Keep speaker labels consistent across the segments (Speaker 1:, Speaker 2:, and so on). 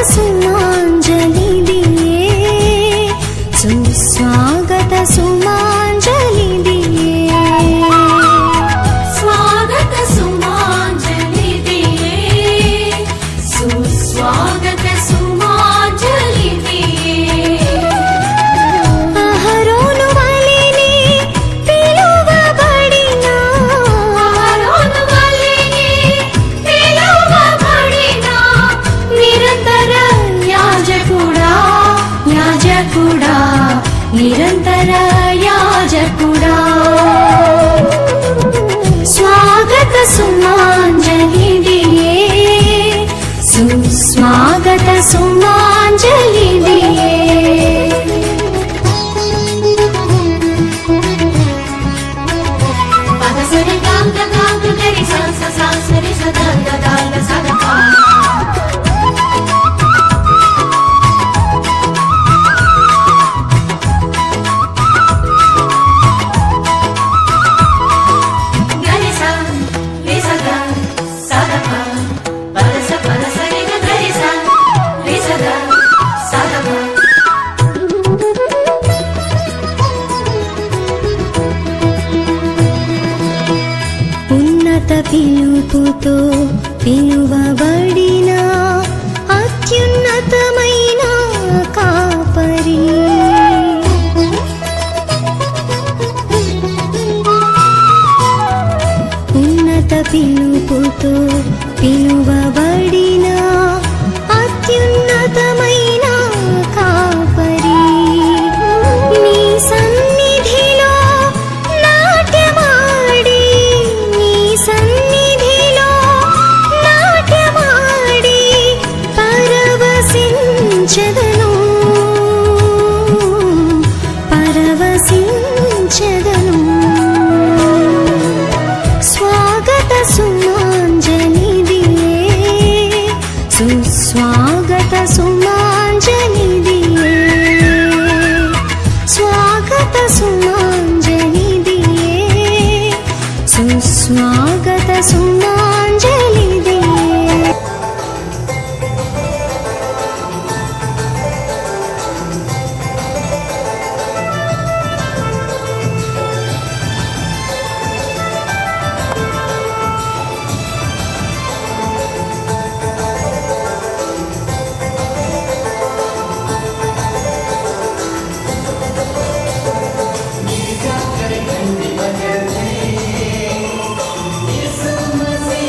Speaker 1: सुमांजलि दिए, सुस्वागत सुमांजलि दिए, स्वागत सुमांजलि दिए, सुस्वागत सुमांजलि दिए। अहरोन वालेने पिलुवबडिना, अहरोन वालेने पिलुवबडिना, निरंतर याजकुडा, याजकुडा, निरंतर याजकुडा। स्वागत सुमांजलि दिए, सुस्वागत सुमांजलि दिए। पदसरि गांग गांग गरि सा सा सा सरि सा दा दा दा दा सा दा पा। गरि सा रे सा दा सा दा पा। पदसरि ग गरि सा रे सा दा सा दा पा। ఉన్నత పిలుపుతో పిలువబడిన అత్యున్నతమైన కాపరి, ఉన్నత పిలుపుతో పిలువబడిన అత్యున్నతమైన కాపరి, నీ సన్నిధిలో నాట్యమాడి, నీ సన్నిధిలో నాట్యమాడి పరవశించెదను, పరవశించెదను। स्वागत सुमांजलि दिए, सुस्वागत सुमांजलि दिए, स्वागत सुमांजलि दिए, सुस्वागत सुमांजलि दिए। यीशु मसीह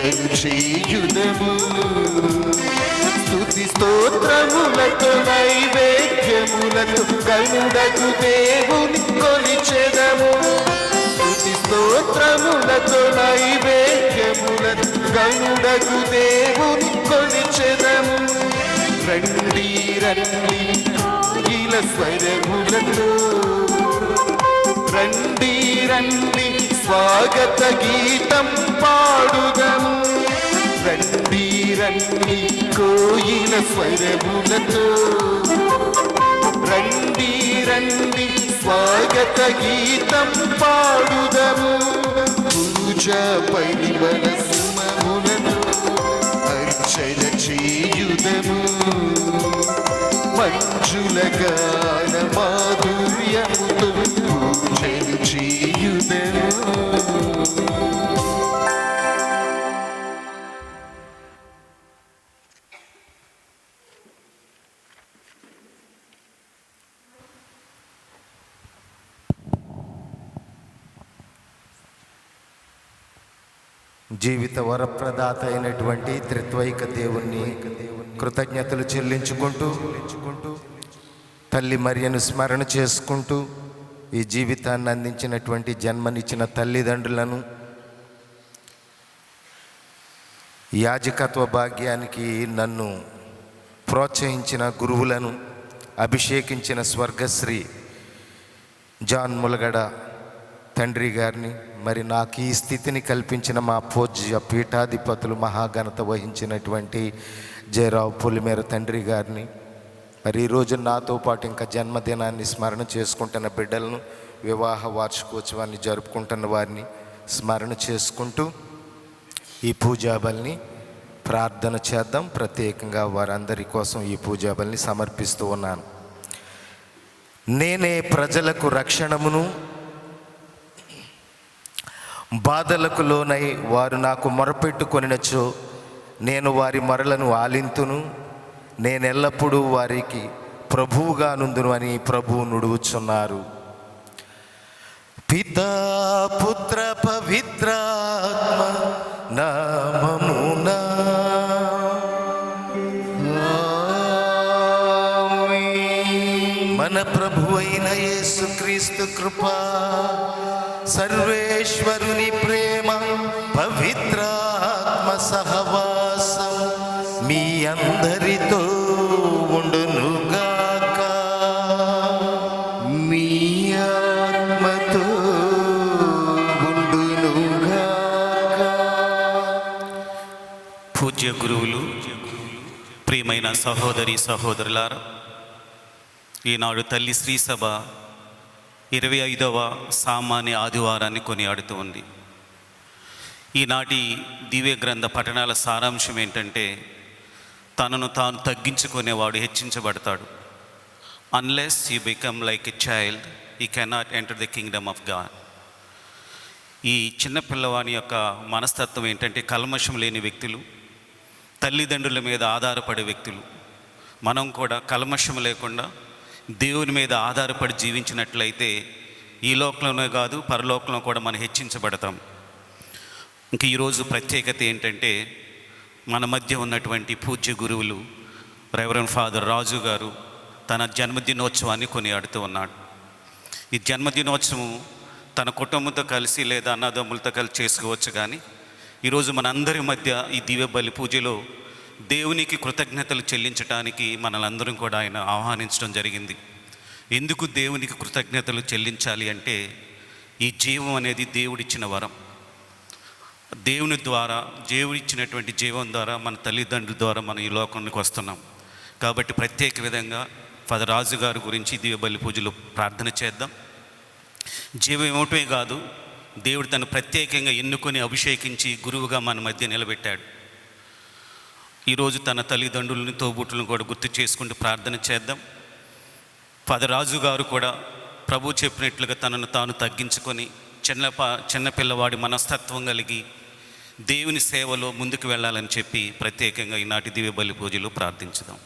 Speaker 2: అర్చనలు చేయుదము. స్తుతి స్తోత్రములతో నైవేద్యములతో గనుడగు దేవుని కొలిచెదము. స్తుతి స్తోత్రములతో నైవేద్యములతో గనుడగు దేవుని కొలిచెదము. రండి రండి కోయిల స్వరములతో, రండి రండి స్వాగత గీతం పాడుదము. రండి రండి కోయిల స్వరములతో, రండి రండి స్వాగత గీతం పాడుదము. పూజపై మనసుమములను అర్చన చేయుదము. మంజుల గాన మాధుర్యముతో పూజలు చేయుదము.
Speaker 3: జీవిత వరప్రదాత అయినటువంటి త్రిత్వైక దేవుణ్ణి కృతజ్ఞతలు చెల్లించుకుంటూ తల్లి మరియను స్మరణ చేసుకుంటూ ఈ జీవితాన్ని అందించినటువంటి జన్మనిచ్చిన తల్లిదండ్రులను, యాజకత్వ భాగ్యానికి నన్ను ప్రోత్సహించిన గురువులను, అభిషేకించిన స్వర్గశ్రీ జాన్ ములగడ తండ్రి గారిని, మరి నాకు ఈ స్థితిని కల్పించిన మా పూజ్య పీఠాధిపతులు మహాఘనత వహించినటువంటి జయరావు పులిమేర తండ్రి గారిని, మరి ఈరోజు నాతో పాటు ఇంకా జన్మదినాన్ని స్మరణ చేసుకుంటున్న బిడ్డలను, వివాహ వార్షికోత్సవాన్ని జరుపుకుంటున్న వారిని స్మరణ చేసుకుంటూ ఈ పూజాబలిని ప్రార్థన చేద్దాం. ప్రత్యేకంగా వారందరి కోసం ఈ పూజాబలిని సమర్పిస్తూ ఉన్నాను. నేనే ప్రజలకు రక్షణమును, బాధలకు లోనై వారు నాకు మొరపెట్టుకొనినచో నేను వారి మొరలను ఆలింతును. నేనెల్లప్పుడూ వారికి ప్రభువుగా నుందును అని ప్రభువు నుడువుచున్నారు. పితా పుత్ర పవిత్రాత్మ నామమునా మన ప్రభువైన యేసుక్రీస్తు కృప, సర్వేశ్వరుని ప్రేమ, పవిత్రాత్మ సహవాసం మీ అందరితో ఉండునుగాక. మీ ఆత్మతో ఉండునుగాక.
Speaker 4: పూజ్య గురువులు, ప్రియమైన సహోదరి సహోదరులారా, ఈనాడు తల్లి శ్రీసభ 25వ సామాన్య ఆదివారాన్ని కొనియాడుతూ ఉంది. ఈనాటి దివ్య గ్రంథ పఠనాల సారాంశం ఏంటంటే, తనను తాను తగ్గించుకునేవాడు హెచ్చించబడతాడు. Unless you become like a child you cannot enter the kingdom of God. ఈ చిన్న పిల్లవాని యొక్క మనస్తత్వం ఏంటంటే, కల్మషం లేని వ్యక్తులు, తల్లిదండ్రుల మీద ఆధారపడే వ్యక్తులు. మనం కూడా కల్మషం లేకుండా దేవుని మీద ఆధారపడి జీవించినట్లయితే ఈ లోకంలోనే కాదు పరలోకంలో కూడా మనం హెచ్చించబడతాం. ఇంక ఈరోజు ప్రత్యేకత ఏంటంటే, మన మధ్య ఉన్నటువంటి పూజ్య గురువులు రెవరెండ్ ఫాదర్ రాజు గారు తన జన్మదినోత్సవాన్ని కొనియాడుతూ ఉన్నాడు. ఈ జన్మదినోత్సవం తన కుటుంబంతో కలిసి లేదా అన్నదమ్ములతో కలిసి చేసుకోవచ్చు, కానీ ఈరోజు మనందరి మధ్య ఈ దివ్య బలి పూజలో దేవునికి కృతజ్ఞతలు చెల్లించడానికి మనలందరం కూడా ఆయన ఆహ్వానించడం జరిగింది. ఎందుకు దేవునికి కృతజ్ఞతలు చెల్లించాలి అంటే, ఈ జీవం అనేది దేవుడిచ్చిన వరం. దేవుని ద్వారా, దేవుడిచ్చినటువంటి జీవం ద్వారా, మన తల్లిదండ్రుల ద్వారా మనం ఈ లోకానికి వస్తున్నాం. కాబట్టి ప్రత్యేక విధంగా ఫాదర్ రాజు గారి గురించి దివ్య బలి పూజలో ప్రార్థన చేద్దాం. జీవం ఏమిటే కాదు, దేవుడు తను ప్రత్యేకంగా ఎన్నుకొని అభిషేకించి గురువుగా మన మధ్య నిలబెట్టాడు. ఈరోజు తన తల్లిదండ్రులని, తోబుట్టులను కూడా గుర్తు చేసుకుంటూ ప్రార్థన చేద్దాం. ఫాదర్ రాజు గారు కూడా ప్రభు చెప్పినట్లుగా తనను తాను తగ్గించుకొని చిన్న పిల్లవాడి మనస్తత్వం కలిగి దేవుని సేవలో ముందుకు వెళ్ళాలని చెప్పి ప్రత్యేకంగా ఈనాటి దివ్య బలి పూజలో ప్రార్థించుదాం.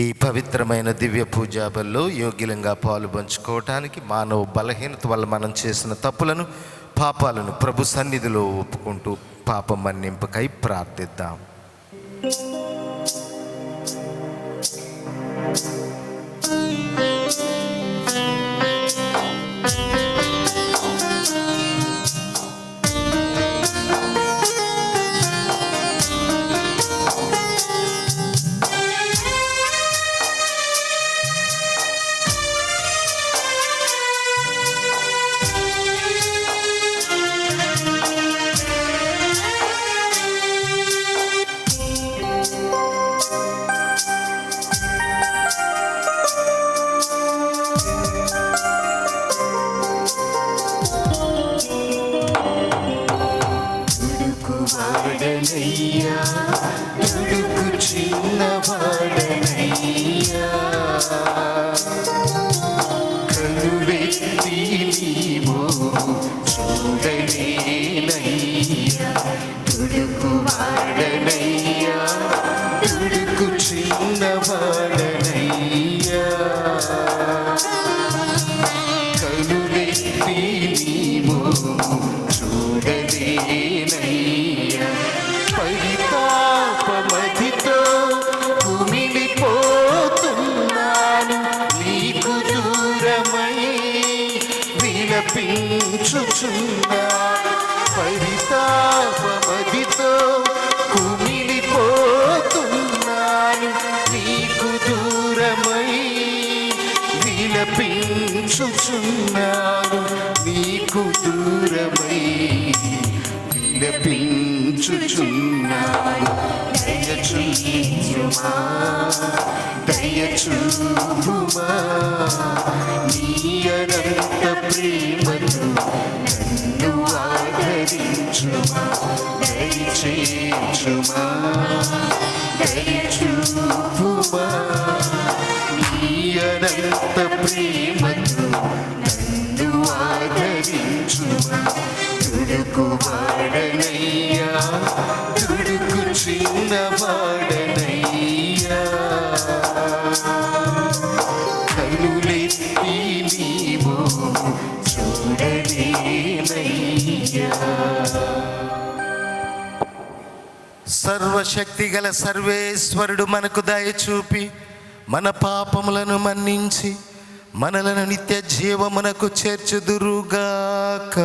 Speaker 3: ఈ పవిత్రమైన దివ్య పూజాబల్లో యోగ్యులంగా పాలు పంచుకోవటానికి, మానవ బలహీనత వల్ల మనం చేసిన తప్పులను పాపాలను ప్రభు సన్నిధిలో ఒప్పుకుంటూ పాప మన్నింపుకై ప్రార్థిద్దాం.
Speaker 2: వాడనయ్యా తుడుకు చిన్న వాడనయ్యా కనులెత్తి నీవు చూడలేనయ్యా తుడుకు వాడనయ్యా తుడుకు చిన్న వాడనయ్యా కనులెత్తి నీవు చూడలేనయ్యా పరితాపమధితో కుమిలిపోతున్నాను నీకు దూరమై విలపించుచున్నాను పరితాపమధితో కుమిలిపోతున్నాను నీకు దూరమై విలపించుచున్నాను నీకు దూరమై విలపించుచున్నాను దయచూపుమా దయచూపుమా నీ అనంత ప్రేమతో నన్ను ఆదరించుమా దయచేచుమా దయచూపుమా నీ అనంత ప్రేమతో నన్ను ఆదరించుమా తుడుకు వాడనయ్యా తుడుకు చిన్న వాడనయ్యా కనులెత్తి నీవు చూడలేనయ్యా.
Speaker 3: సర్వశక్తి గల సర్వేశ్వరుడు మనకు దయ చూపి మన పాపములను మన్నించి మనలను నిత్య జీవమునకు చేర్చుదురుగాక.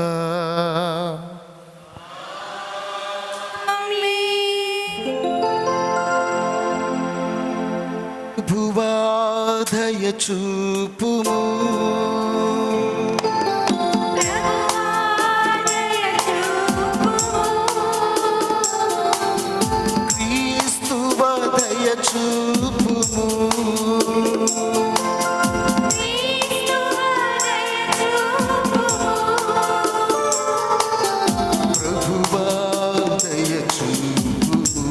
Speaker 3: ప్రభువా దయ చూపుము క్రీస్తువా దయ చూపుము ప్రభువా దయ చూపుము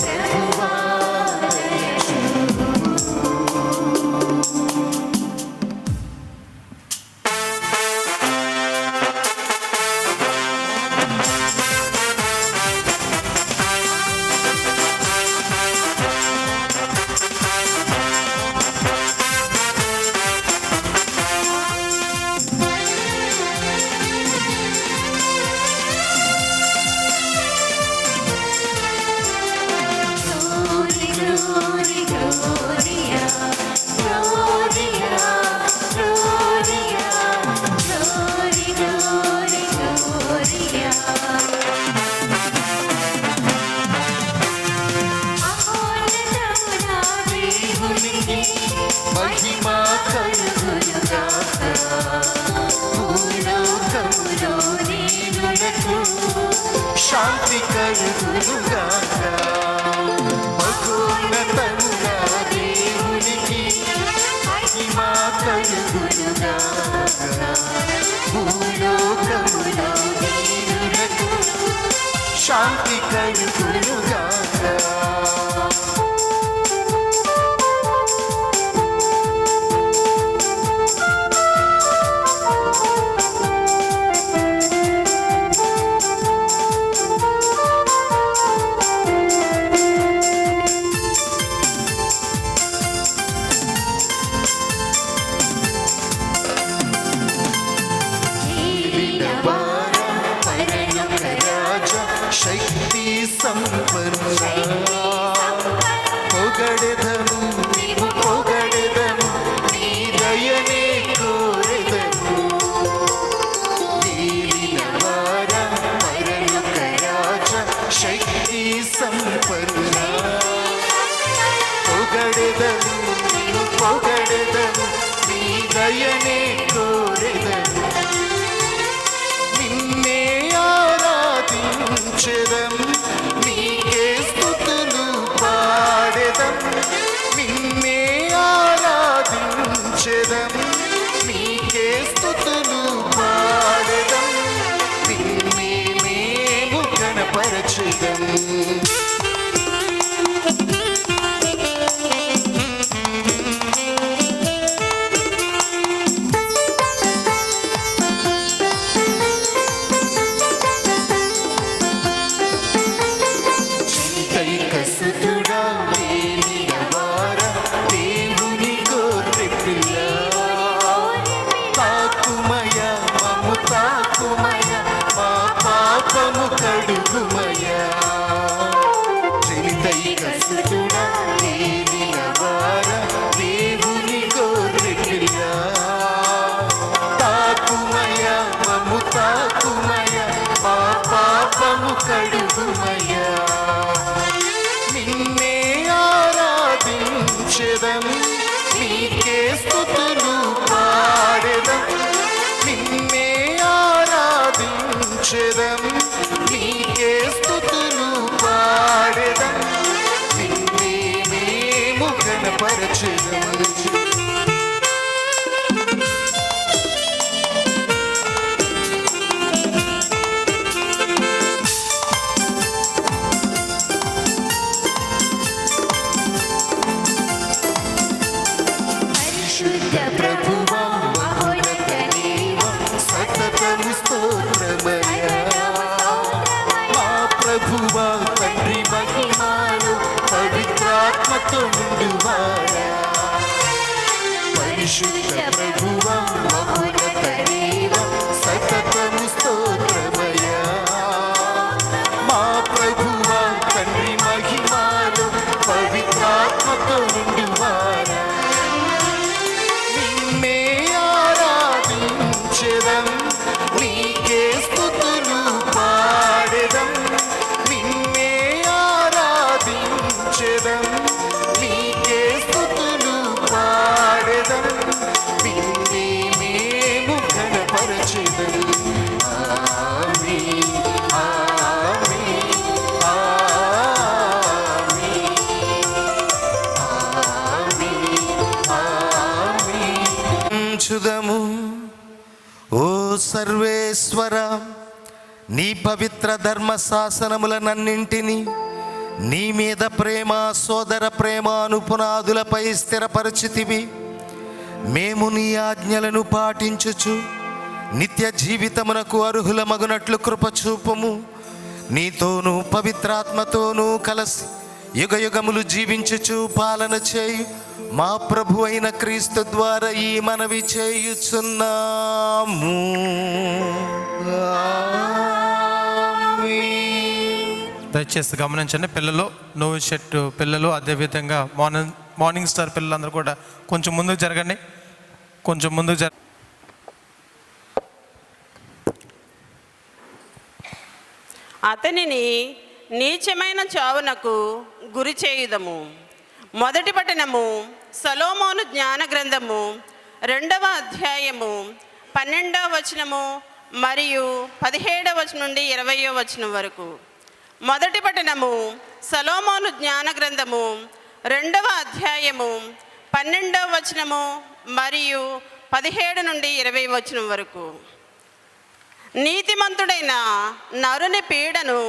Speaker 3: ప్రభువా దయ మహిమా కలుగునుగాక భూలోకములో దీనులకు శాంతి కలుగునుగాక మహోన్నతమున దేవునికి మహిమా కలుగునుగాక భూలోకములో దీనులకు శాంతి కలుగునుగాక. సంపన్న పొగడెదను నీవు పొగడెదను నీ దయనే కోరెదను ఏలిన వార పరలోక రాజ శక్తి సంపన్న పొగడెదను నీవు పొగడెదను నీ దయనే కోరెదను నిన్నే ఆరాధించెదం నీకే స్తుతులు పాడెదం నిన్నే ఆరాధించెదం నీకే స్తుతులు పాడెదం నిన్నే మేము గణపరచెదం కసుతుడా వేలిన వార దేవుని గొర్రె పిల్ల తాకుమయ మము తాకుమయ మా పాపము కడుగుమయ చలితై కసుతుడా వేలిన వార దేవుని గొర్రె పిల్ల తాకుమయ మము తాకుమయ మా పాపము కడుగుమయ నిన్నే ఆరాధించెదం నీకే స్తుతులు పాడెదం నిన్నే ఆరాధించెదం నీకే స్తుతులు పాడెదం నిన్నే మేము గణపరచెదం ప్రభువా మహోన్నత దేవా సతతము స్తోత్రమయ మా ప్రభువా తండ్రి మహిమాను పవిత్రాత్మతో నిండువారా పరిశుద్ధ ప్రభువా మహోన్నత దేవా సతతము స్తోత్రమయ మా ప్రభువా తండ్రి మహిమాను పవిత్రాత్మతో నిండువారా నీకే స్తుతులు పాడెదం నిన్నే ఆరాధించెదం నీకే స్తుతులు పాడెదం నిన్నే మేము ఘనపరచెదం ఆమేన్ ఆమేన్ ఆమేన్ ఆమేన్ ఆమేన్ చుదము ఓ సర్వేశ్వర నీ పవిత్ర ధర్మశాసనములనన్నింటినీ నీ మీద ప్రేమ సోదర ప్రేమ అనుపునాదులపై స్థిరపరిచితివి మేము నీ ఆజ్ఞలను పాటించుచు నిత్య జీవితమునకు అర్హులమగునట్లు కృపచూపము నీతోనూ పవిత్రాత్మతోనూ కలిసి యుగయుగములు జీవించుచు పాలన చేయు మా ప్రభు అయిన క్రీస్తు ద్వారా ఈ మనవి చేయుచున్నాము
Speaker 5: దయచేసి గమనించండి పిల్లలు నోవు షర్టు పిల్లలు అదేవిధంగా మార్నింగ్ స్టార్ పిల్లలందరూ కూడా కొంచెం ముందుకు జరగండి కొంచెం ముందుకు
Speaker 6: అతనిని నీచమైన చావునకు గురి చేయుదము. మొదటి పట్టణము సొలొమోను జ్ఞాన గ్రంథము 2వ అధ్యాయము 12వ వచనము మరియు 17వ వచనం నుండి 20వ వచనం వరకు. మొదటి పట్టణము సొలొమోను జ్ఞాన గ్రంథము 2వ అధ్యాయము 12వ వచనము మరియు 17 నుండి 20వ వచనం వరకు. నీతిమంతుడైన నరుని పీడను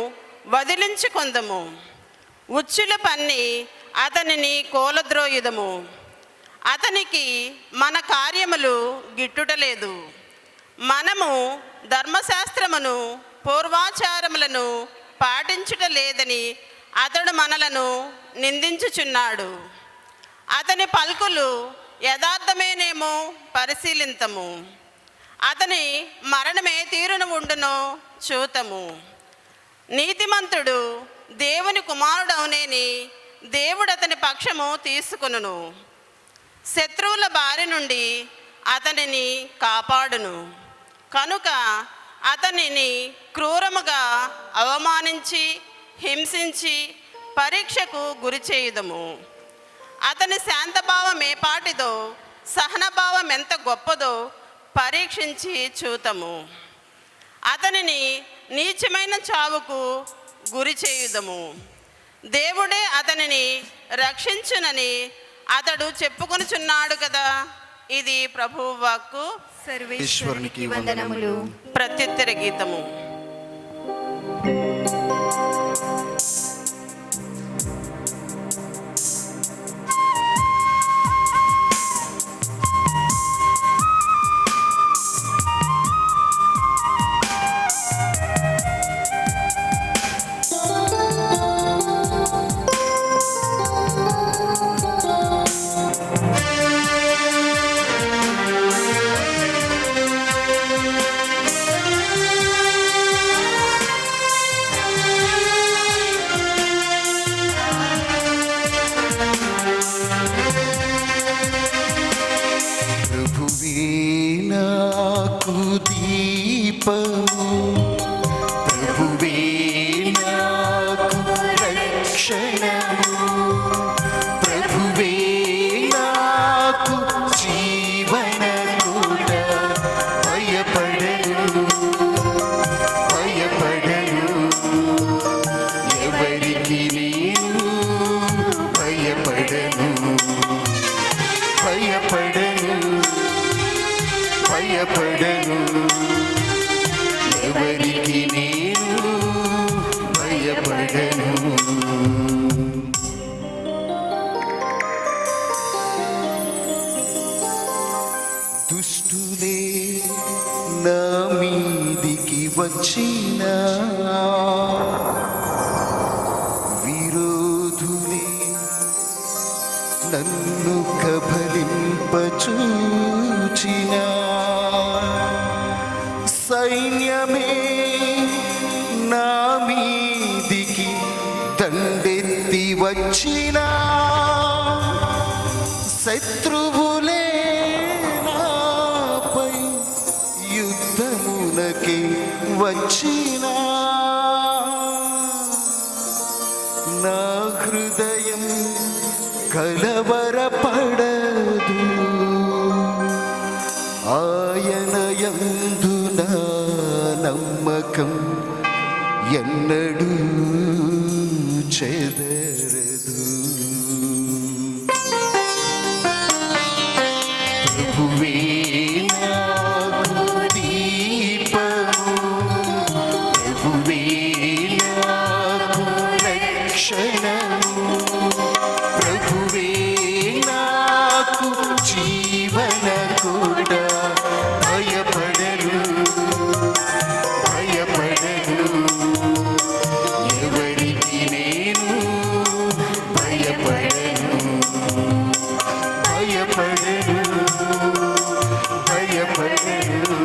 Speaker 6: వదిలించుకొందము, ఉచ్చుల పన్ని అతనిని కోలద్రోయుదము. అతనికి మన కార్యములు గిట్టుటలేదు. మనము ధర్మశాస్త్రమును పూర్వాచారములను పాటించుట లేదని అతడు మనలను నిందించుచున్నాడు. అతని పలుకులు యథార్థమేనేమో పరిశీలింతము. అతని మరణమే తీరును ఉండునో చూతము. నీతిమంతుడు దేవుని కుమారుడవునేని దేవుడు అతని పక్షము తీసుకొనును. శత్రువుల బారి నుండి అతనిని కాపాడును. కనుక అతనిని క్రూరముగా అవమానించి హింసించి పరీక్షకు గురి చేయుదము. అతని శాంతభావం ఏపాటిదో, సహనభావం ఎంత గొప్పదో పరీక్షించి చూతము. అతనిని నీచమైన చావుకు గురి చేయుదము. దేవుడే అతనిని రక్షించునని అతడు చెప్పుకొనుచున్నాడు కదా. ఇది ప్రభువు వాక్కు.
Speaker 2: ఈశ్వరునికి వందనములు.
Speaker 6: ప్రత్యుత్తర గీతము.
Speaker 2: ప్రభువే నాకు దీపము, ప్రభువే నాకు రక్షణము, ప్రభువే నాకు జీవన కూట. భయపడను, భయపడను, ఎవరికి నేను భయపడను, భయపడను, భయపడను, ఎవరికి నేను భయపడను. దుష్టులే నా మీదికి వచ్చిన, విరోధులే నన్ను కబలింపచూచిన, సైన్యమే నా మీదికి దండెత్తి వచ్చిన, శత్రువులే నాపై యుద్ధమునకే వచ్చిన, నా హృదయం కలవరపడదు, ఆయన యందు నా నమ్మకం ఎన్నడూ చెదరదు. ప్రభువే నాకు దీపము, ప్రభువే నాకు రక్షణము, ప్రభువే నాకు జీవన కూట. భయపడను, భయపడను, ఎవరికి నేను భయపడను, భయపడను, భయపడను,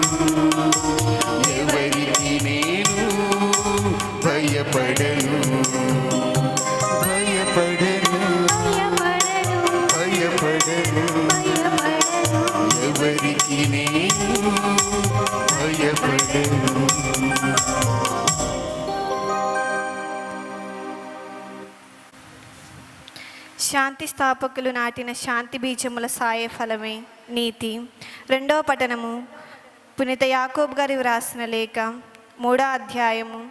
Speaker 2: ఎవరికి నేను భయపడను, భయపడను, భయపడను, ఎవరికి నేను భయపడను.
Speaker 7: శాంతి స్థాపకులు నాటిన శాంతి బీజముల సాయ ఫలమే నీతి. రెండవ పఠనము పునీత యాకోబు గారి వ్రాసిన లేఖ 3వ అధ్యాయము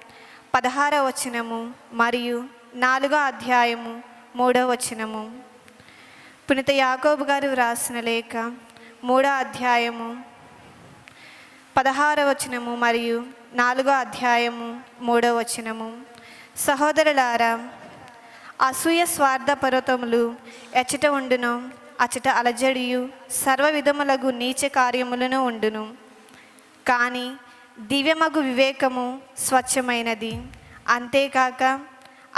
Speaker 7: 16వ వచనము మరియు 4వ అధ్యాయము 3వ వచనము. పునీత యాకోబు గారు వ్రాసిన లేఖ 3వ అధ్యాయము 16వ వచనము మరియు 4వ అధ్యాయము 3వ వచనము. సహోదరులారా, అసూయ స్వార్థ పర్వతములు ఎచ్చట ఉండును, అచ్చట అలజడియు సర్వ విధములగు నీచ కార్యములను ఉండును. కానీ దివ్యమగు వివేకము స్వచ్ఛమైనది, అంతేకాక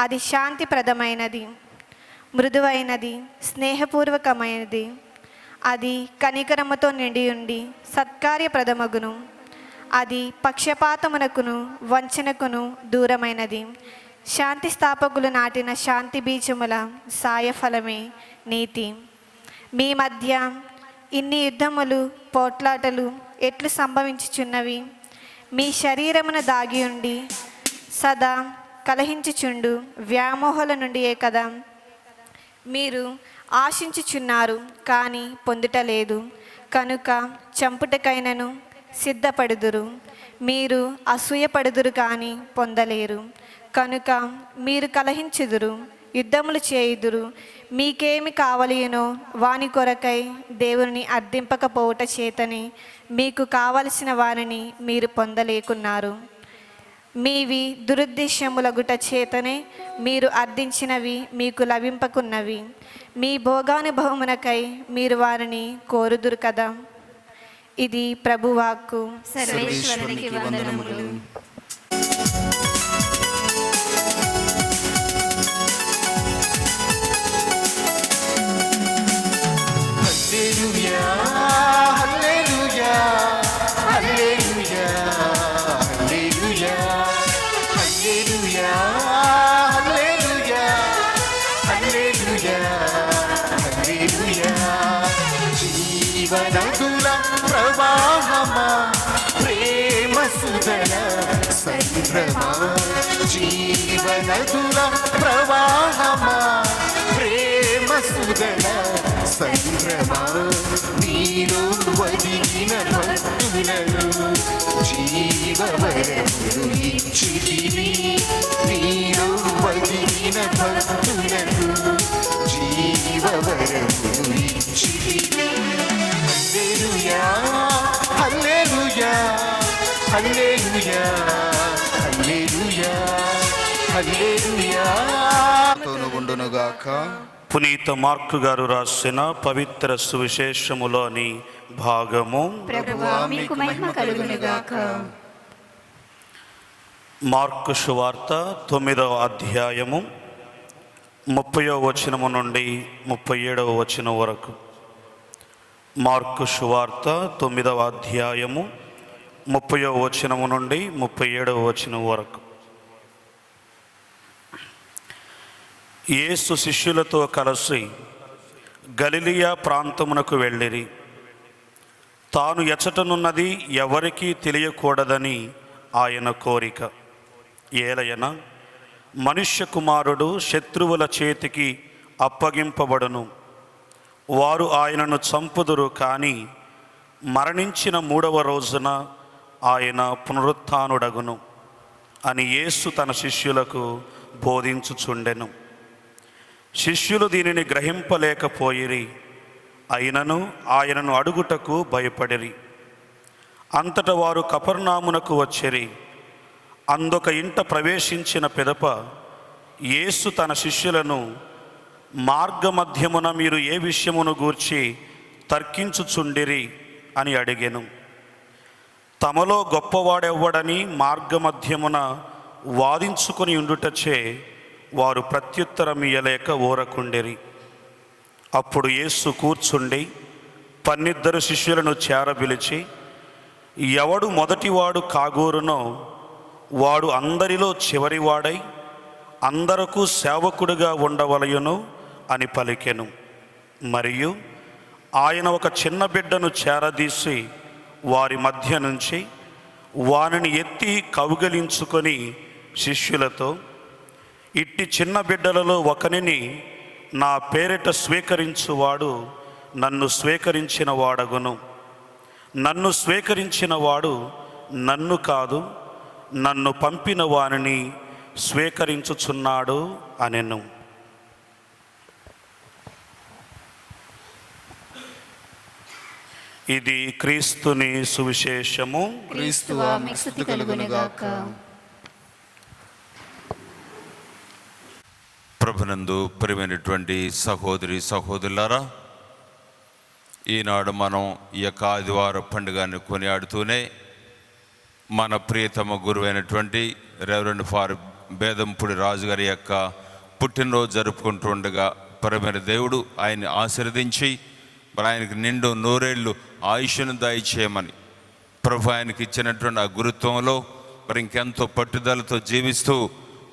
Speaker 7: అది శాంతిప్రదమైనది, మృదువైనది, స్నేహపూర్వకమైనది. అది కనికరముతో నిండి ఉండి సత్కార్యప్రదమగును. అది పక్షపాతమునకును వంచనకును దూరమైనది. శాంతి స్థాపకులు నాటిన శాంతి బీజముల సాయఫలమే నీతి. మీ మధ్య ఇన్ని యుద్ధములు పోట్లాటలు ఎట్లు సంభవించుచున్నవి? మీ శరీరమున దాగి ఉండి సదా కలహించుచుండు వ్యామోహాల నుండియే కదా. మీరు ఆశించుచున్నారు కానీ పొందుటలేదు, కనుక చంపుటకైనను సిద్ధపడుదురు. మీరు అసూయపడుదురు కానీ పొందలేరు, కనుక మీరు కలహించుదురు, యుద్ధములు చేయుదురు. మీకేమి కావలియునో వాని కొరకై దేవుని అర్థింపకపోవుట చేతని మీకు కావలసిన వారిని మీరు పొందలేకున్నారు. మీవి దురుద్దేశములగుట చేతనే మీరు అర్థించినవి మీకు లభింపకున్నవి. మీ భోగానుభవమునకై మీరు వారిని కోరుదురు కదా. ఇది ప్రభువాక్కు.
Speaker 1: సర్వేశ్వరునికి వందనములు.
Speaker 3: హల్లెలూయా, హల్లెలూయా, హల్లెలూయా, హల్లెలూయా, హల్లెలూయా, హల్లెలూయా, హల్లెలూయా. జీవనదుల ప్రవాహమా, ప్రేమ సుధల సంద్రమా, జీవనదుల ప్రవాహమా, ప్రేమ సుధల సంద్రమా, నీలో వదిలిన భక్తులను జీవవరములు ఇచ్చితివి. నీలో వదిలిన భక్తులను జీవవరములు ఇచ్చితివి. హల్లెలూయా, హల్లెలూయా, హల్లెలూయా, హల్లెలూయా, హల్లెలూయా. తోనుగుండునుగాక.
Speaker 4: పునీత మార్కు గారు రాసిన పవిత్ర సువిశేషములోని భాగము.
Speaker 1: ప్రభువా మీకు మహిమ కలుగునుగాక.
Speaker 4: మార్కు సువార్త 9వ అధ్యాయము 30వ వచనము నుండి 37వ వచనం వరకు. మార్కు సువార్త 9వ అధ్యాయము 30వ వచనము నుండి 37వ వచనం వరకు. యేసు శిష్యులతో కలిసి గలిలియా ప్రాంతమునకు వెళ్ళిరి. తాను ఎచ్చటనున్నది ఎవరికీ తెలియకూడదని ఆయన కోరిక. ఏలయన మనుష్య కుమారుడు శత్రువుల చేతికి అప్పగింపబడును, వారు ఆయనను చంపుదురు, కానీ మరణించిన 3వ రోజున ఆయన పునరుత్థానుడగును అని యేసు తన శిష్యులకు బోధించుచుండెను. శిష్యులు దీనిని గ్రహింపలేకపోయిరి, అయినను ఆయనను అడుగుటకు భయపడిరి. అంతట వారు కపెర్నహూమునకు వచ్చిరి. అందొక ఇంట ప్రవేశించిన పిదప యేసు తన శిష్యులను, మార్గమధ్యమున మీరు ఏ విషయమును గూర్చి తర్కించుచుండిరి అని అడిగెను. తమలో గొప్పవాడెవ్వడని మార్గమధ్యమున వాదించుకొని ఉండుటచే వారు ప్రత్యుత్తరమియ్యలేక ఊరకుండిరి. అప్పుడు యేసు కూర్చుండి 12 శిష్యులను చేరబిలిచి, ఎవడు మొదటివాడు కాగోరునో వాడు అందరిలో చివరివాడై అందరకు సేవకుడిగా ఉండవలయును అని పలికెను. మరియు ఆయన ఒక చిన్న బిడ్డను చేరదీసి వారి మధ్య నుంచి వానిని ఎత్తి కౌగిలించుకొని శిష్యులతో, ఇట్టి చిన్న బిడ్డలలో ఒకనిని నా పేరిట స్వీకరించువాడు నన్ను స్వీకరించిన వాడగును, నన్ను స్వీకరించిన వాడు నన్ను కాదు నన్ను పంపిన వానిని స్వీకరించుచున్నాడు అనెను. ఇది క్రీస్తుని సువిశేషము.
Speaker 1: క్రీస్తువా మీకు స్తుతి కలుగునుగాక.
Speaker 8: ప్రభునందు ప్రియమైనటువంటి సహోదరి సహోదరులారా, ఈనాడు మనం ఈ యొక్క ఆదివార పండుగను కొనియాడుతూనే మన ప్రియతమ గురువైనటువంటి రెవరెండ్ ఫాదర్ బేదంపూడి రాజుగారి యొక్క పుట్టినరోజు జరుపుకుంటూ ఉండగా పరమైన దేవుడు ఆయన్ని ఆశీర్వదించి మరి ఆయనకు నిండు 100 ఏళ్ళు ఆయుష్ను దయచేయమని ప్రభు ఆయనకి ఇచ్చినటువంటి ఆ గురుత్వంలో మరి ఇంకెంతో పట్టుదలతో జీవిస్తూ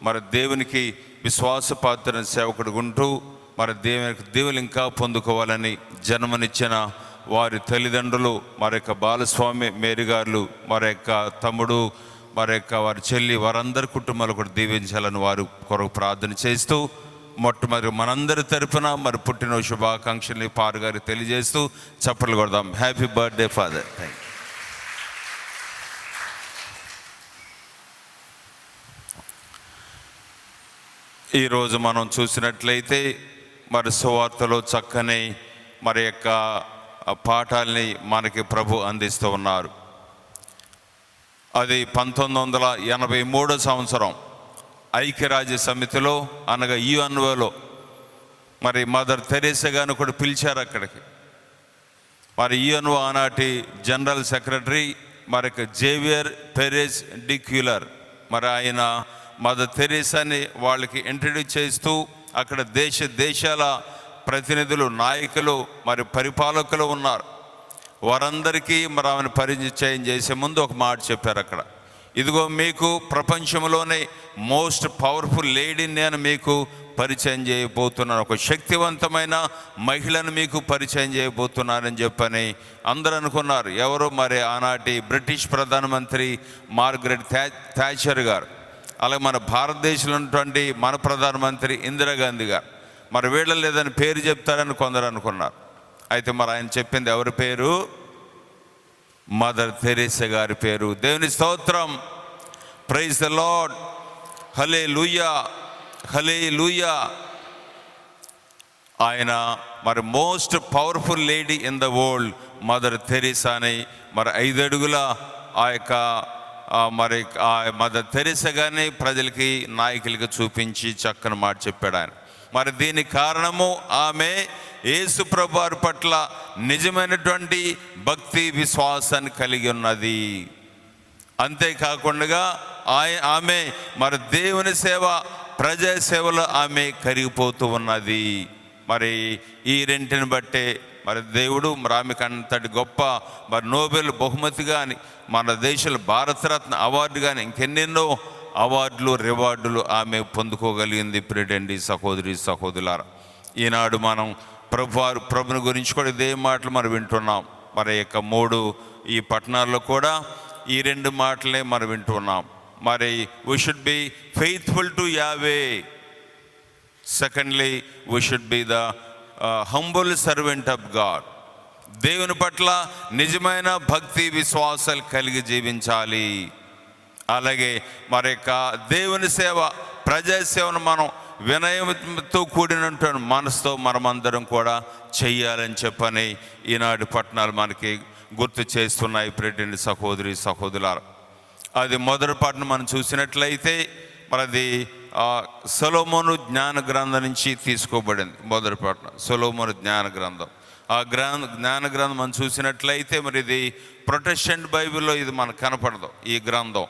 Speaker 8: మరి దేవునికి విశ్వాసపాత్ర సేవకుడు ఉంటూ మరి దేవుని ఇంకా పొందుకోవాలని జన్మనిచ్చిన వారి తల్లిదండ్రులు మరి యొక్క బాలస్వామి మేరీ గారు మరి యొక్క తమ్ముడు మరి యొక్క వారి చెల్లి వారందరి కుటుంబాలు కూడా దీవించాలని వారు కొరకు ప్రార్థన చేస్తూ మొట్టమొదటి మనందరి తరఫున మరి పుట్టిన శుభాకాంక్షల్ని పారు గారికి తెలియజేస్తూ చప్పట్లు కొడదాం. Happy birthday father. Thank you. ఈరోజు మనం చూసినట్లయితే మరి సువార్తలో చక్కని మరి యొక్క పాఠాలని మనకి ప్రభు అందిస్తూ ఉన్నారు. అది 1983 సంవత్సరం ఐక్యరాజ్య సమితిలో అనగా యుఎన్ఓలో మరి మదర్ తెరేసా గారిని కూడా పిలిచారు అక్కడికి. మరి యుఎన్ఓ ఆనాటి జనరల్ సెక్రటరీ మరి జేవియర్ పెరెజ్ డి క్యూలర్ మరి ఆయన మదర్ తెరేసాని వాళ్ళకి ఇంట్రడ్యూస్ చేస్తూ అక్కడ దేశాల ప్రతినిధులు, నాయకులు, మరి పరిపాలకులు ఉన్నారు. వారందరికీ మరి ఆమెను పరిచయం చేసే ముందు ఒక మాట చెప్పారు అక్కడ. ఇదిగో మీకు ప్రపంచంలోనే మోస్ట్ పవర్ఫుల్ లేడీని నేను మీకు పరిచయం చేయబోతున్నాను, ఒక శక్తివంతమైన మహిళను మీకు పరిచయం చేయబోతున్నానని చెప్పని అందరూ అనుకున్నారు. ఎవరు? మరి ఆనాటి బ్రిటిష్ ప్రధానమంత్రి మార్గరెట్ థాచర్ గారు, అలాగే మన భారతదేశంలో ఉన్నటువంటి మన ప్రధానమంత్రి ఇందిరాగాంధీ గారు. మరి వీళ్ళ లేదని పేరు చెప్తారని కొందరు అనుకున్నారు. అయితే మరి ఆయన చెప్పింది ఎవరి పేరు? మదర్ తెరేసా గారి పేరు. దేవుని స్తోత్రం. Praise the Lord. Hallelujah, hallelujah. ఆయన మరి most powerful lady in the world Mother తెరేసాని మరి 5 అడుగుల ఆ యొక్క మరి ఆ మదర్ తెరేసా గారిని ప్రజలకి, నాయకులకి చూపించి చక్కని మాట చెప్పాడు ఆయన. మరి దీనికి కారణము ఆమె యేసు ప్రభు వారి పట్ల నిజమైనటువంటి భక్తి విశ్వాసాన్ని కలిగి ఉన్నది. అంతేకాకుండా ఆమె మరి దేవుని సేవ, ప్రజా సేవలో ఆమె కరిగిపోతూ ఉన్నది. మరి ఈ రెంటిని బట్టే మరి దేవుడు మరి ఆమెకు అంతటి గొప్ప మరి నోబెల్ బహుమతి కానీ, మన దేశంలో భారతరత్న అవార్డు కానీ, ఇంకెన్నెన్నో అవార్డులు, రివార్డులు ఆమె పొందుకోగలిగింది. ప్రియడండి సహోదరి సహోదరులారా, ఈనాడు మనం ప్రభుని గురించి కూడా ఇదే మాటలు మనం వింటున్నాం. మరి యొక్క 3 ఈ పట్టణాల్లో కూడా ఈ 2 మాటలే మనం వింటున్నాం. మరి we should be faithful to Yahweh. Secondly we should be the humble servant of God. దేవుని పట్ల నిజమైన భక్తి విశ్వాసాలు కలిగి జీవించాలి. అలాగే మరి యొక్క దేవుని సేవ, ప్రజాసేవను మనం వినయంతో కూడినటువంటి మనసుతో మనమందరం కూడా చెయ్యాలని చెప్పని ఈనాడు పట్టణాలు మనకి గుర్తు చేస్తున్నాయి. ప్రియమైన సహోదరి సహోదరులారా, అది మొదటి పాటను మనం చూసినట్లయితే మరి అది సొలొమోను జ్ఞాన గ్రంథం నుంచి తీసుకోబడింది. మొదటి పాటన సొలొమోను జ్ఞాన గ్రంథం. ఆ జ్ఞాన గ్రంథం మనం చూసినట్లయితే మరి ఇది ప్రొటెస్టెంట్ బైబిల్లో ఇది మనకు కనపడదు ఈ గ్రంథం.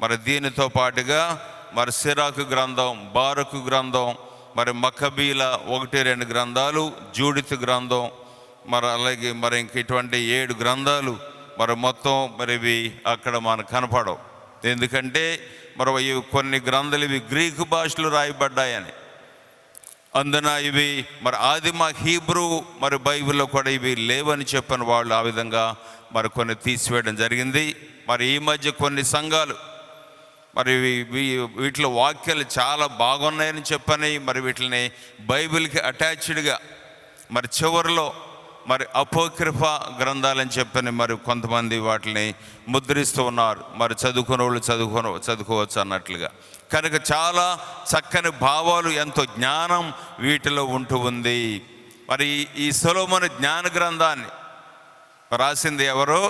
Speaker 8: మరి దీనితో పాటుగా మరి సిరాకు గ్రంథం, బారకు గ్రంథం, మరి మక్కబీల 1-2 గ్రంథాలు, జూడిత్ గ్రంథం, మరి అలాగే మరి ఇంక ఇటువంటి 7 గ్రంథాలు మరి మొత్తం మరి ఇవి అక్కడ మనకు కనపడవు. ఎందుకంటే మరి ఇవి కొన్ని గ్రంథాలు ఇవి గ్రీకు భాషలో రాయబడ్డాయని, అందున ఇవి మరి ఆదిమ హీబ్రూ మరి బైబిల్లో కూడా ఇవి లేవని చెప్పని వాళ్ళు ఆ విధంగా మరి కొన్ని తీసివేయడం జరిగింది. మరి ఈ మధ్య కొన్ని సంఘాలు మరి వీటిలో వాక్యాలు చాలా బాగున్నాయని చెప్పని మరి వీటిని బైబిల్కి అటాచ్డ్గా మరి చివరిలో మరి అపోక్రిఫా గ్రంథాలని చెప్పని మరి కొంతమంది వాటిని ముద్రిస్తూ ఉన్నారు. మరి చదువుకునే వాళ్ళు చదువుకోవచ్చు అన్నట్లుగా. కనుక చాలా చక్కని భావాలు, ఎంతో జ్ఞానం వీటిలో ఉంటూ ఉంది. మరి ఈ సొలొమోను జ్ఞాన గ్రంథాన్ని రాసింది ఎవరో?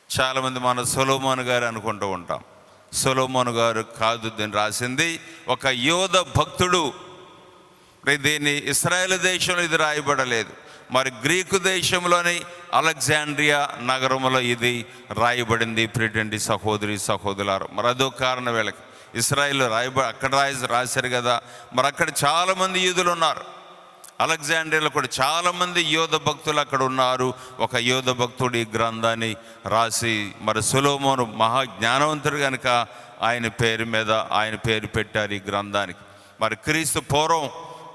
Speaker 8: చాలామంది మన సొలొమోను గారు అనుకుంటూ ఉంటాం. సొలొమోను గారు కాదు, దీన్ని రాసింది ఒక యోధ భక్తుడు. దీన్ని ఇశ్రాయేలు దేశంలో ఇది రాయబడలేదు, మరి గ్రీకు దేశంలోని అలెగ్జాండ్రియా నగరంలో ఇది రాయబడింది. ప్రియమైన సహోదరి సహోదరులారా, మరి అదో కారణం వీళ్ళకి ఇశ్రాయేల్ అక్కడ రాశారు కదా. మరి అక్కడ చాలామంది యూదులు ఉన్నారు. అలెగ్జాండ్రియాలో కూడా చాలామంది యోధ భక్తులు అక్కడ ఉన్నారు. ఒక యోధ భక్తుడు ఈ గ్రంథాన్ని రాసి, మరి సొలొమోను మహాజ్ఞానవంతుడు కనుక ఆయన పేరు మీద ఆయన పేరు పెట్టారు ఈ గ్రంథానికి. మరి క్రీస్తు పూర్వం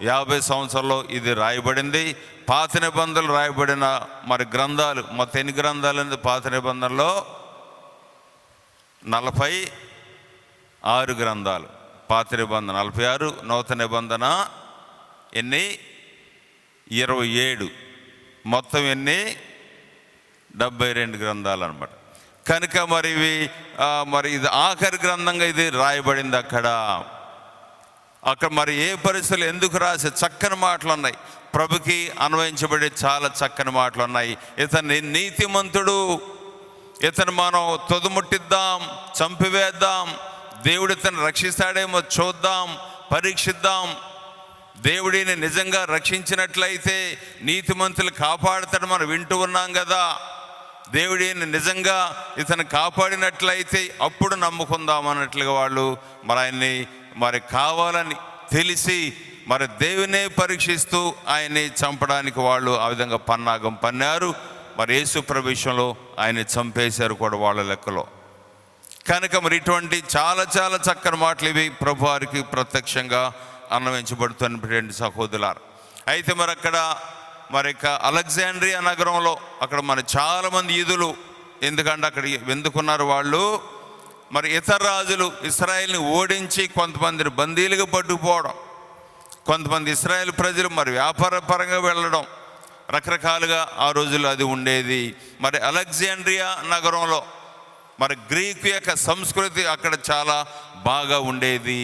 Speaker 8: 50 సంవత్సరాల్లో ఇది రాయబడింది. పాత నిబంధనలు రాయబడిన మరి గ్రంథాలు మొత్తం ఎన్ని గ్రంథాలు ఉంది? పాత నిబంధనలో 46 గ్రంథాలు. పాత నిబంధన 46, నూతన నిబంధన ఎన్ని? 27. మొత్తం ఎన్ని? 72 గ్రంథాలు అనమాట. కనుక మరి ఇవి మరి ఇది ఆఖరి గ్రంథంగా ఇది రాయబడింది అక్కడ మరి ఏ పరిస్థితులు ఎందుకు రాసే చక్కని మాటలు ఉన్నాయి. ప్రభుకి అన్వయించబడే చాలా చక్కని మాటలు ఉన్నాయి. ఇతన్ని నీతిమంతుడు, ఇతను మనం తుదముట్టిద్దాం, చంపివేద్దాం, దేవుడు ఇతను రక్షిస్తాడేమో చూద్దాం, పరీక్షిద్దాం. దేవుడిని నిజంగా రక్షించినట్లయితే నీతిమంతులు కాపాడుతాడు మనం వింటూ ఉన్నాం కదా. దేవుడిని నిజంగా ఇతను కాపాడినట్లయితే అప్పుడు నమ్ముకుందాం అన్నట్లుగా వాళ్ళు మరి ఆయన్ని మరి కావాలని తెలిసి మరి దేవునే పరీక్షిస్తూ ఆయన్ని చంపడానికి వాళ్ళు ఆ విధంగా పన్నాగం పన్నారు. మరి యేసు ప్రవేశంలో ఆయన్ని చంపేశారు కూడా వాళ్ళ లెక్కలో. కనుక మరి ఇటువంటి చాలా చాలా చక్కని మాటలు ఇవి ప్రభువారికి ప్రత్యక్షంగా అన్వయించబడుతున్నటువంటి సహోదరులారా. అయితే మరి అక్కడ మరి అలెగ్జాండ్రియా నగరంలో అక్కడ మన చాలామంది యూదులు, ఎందుకంటే అక్కడ ఎందుకున్నారు వాళ్ళు? మరి ఇతర రాజులు ఇశ్రాయేల్ని ఓడించి కొంతమందిని బందీలుగా పట్టుకుపోవడం, కొంతమంది ఇశ్రాయేల్ ప్రజలు మరి వ్యాపార పరంగా వెళ్ళడం, రకరకాలుగా ఆ రోజుల్లో అది ఉండేది. మరి అలెగ్జాండ్రియా నగరంలో మరి గ్రీకు యొక్క సంస్కృతి అక్కడ చాలా బాగా ఉండేది.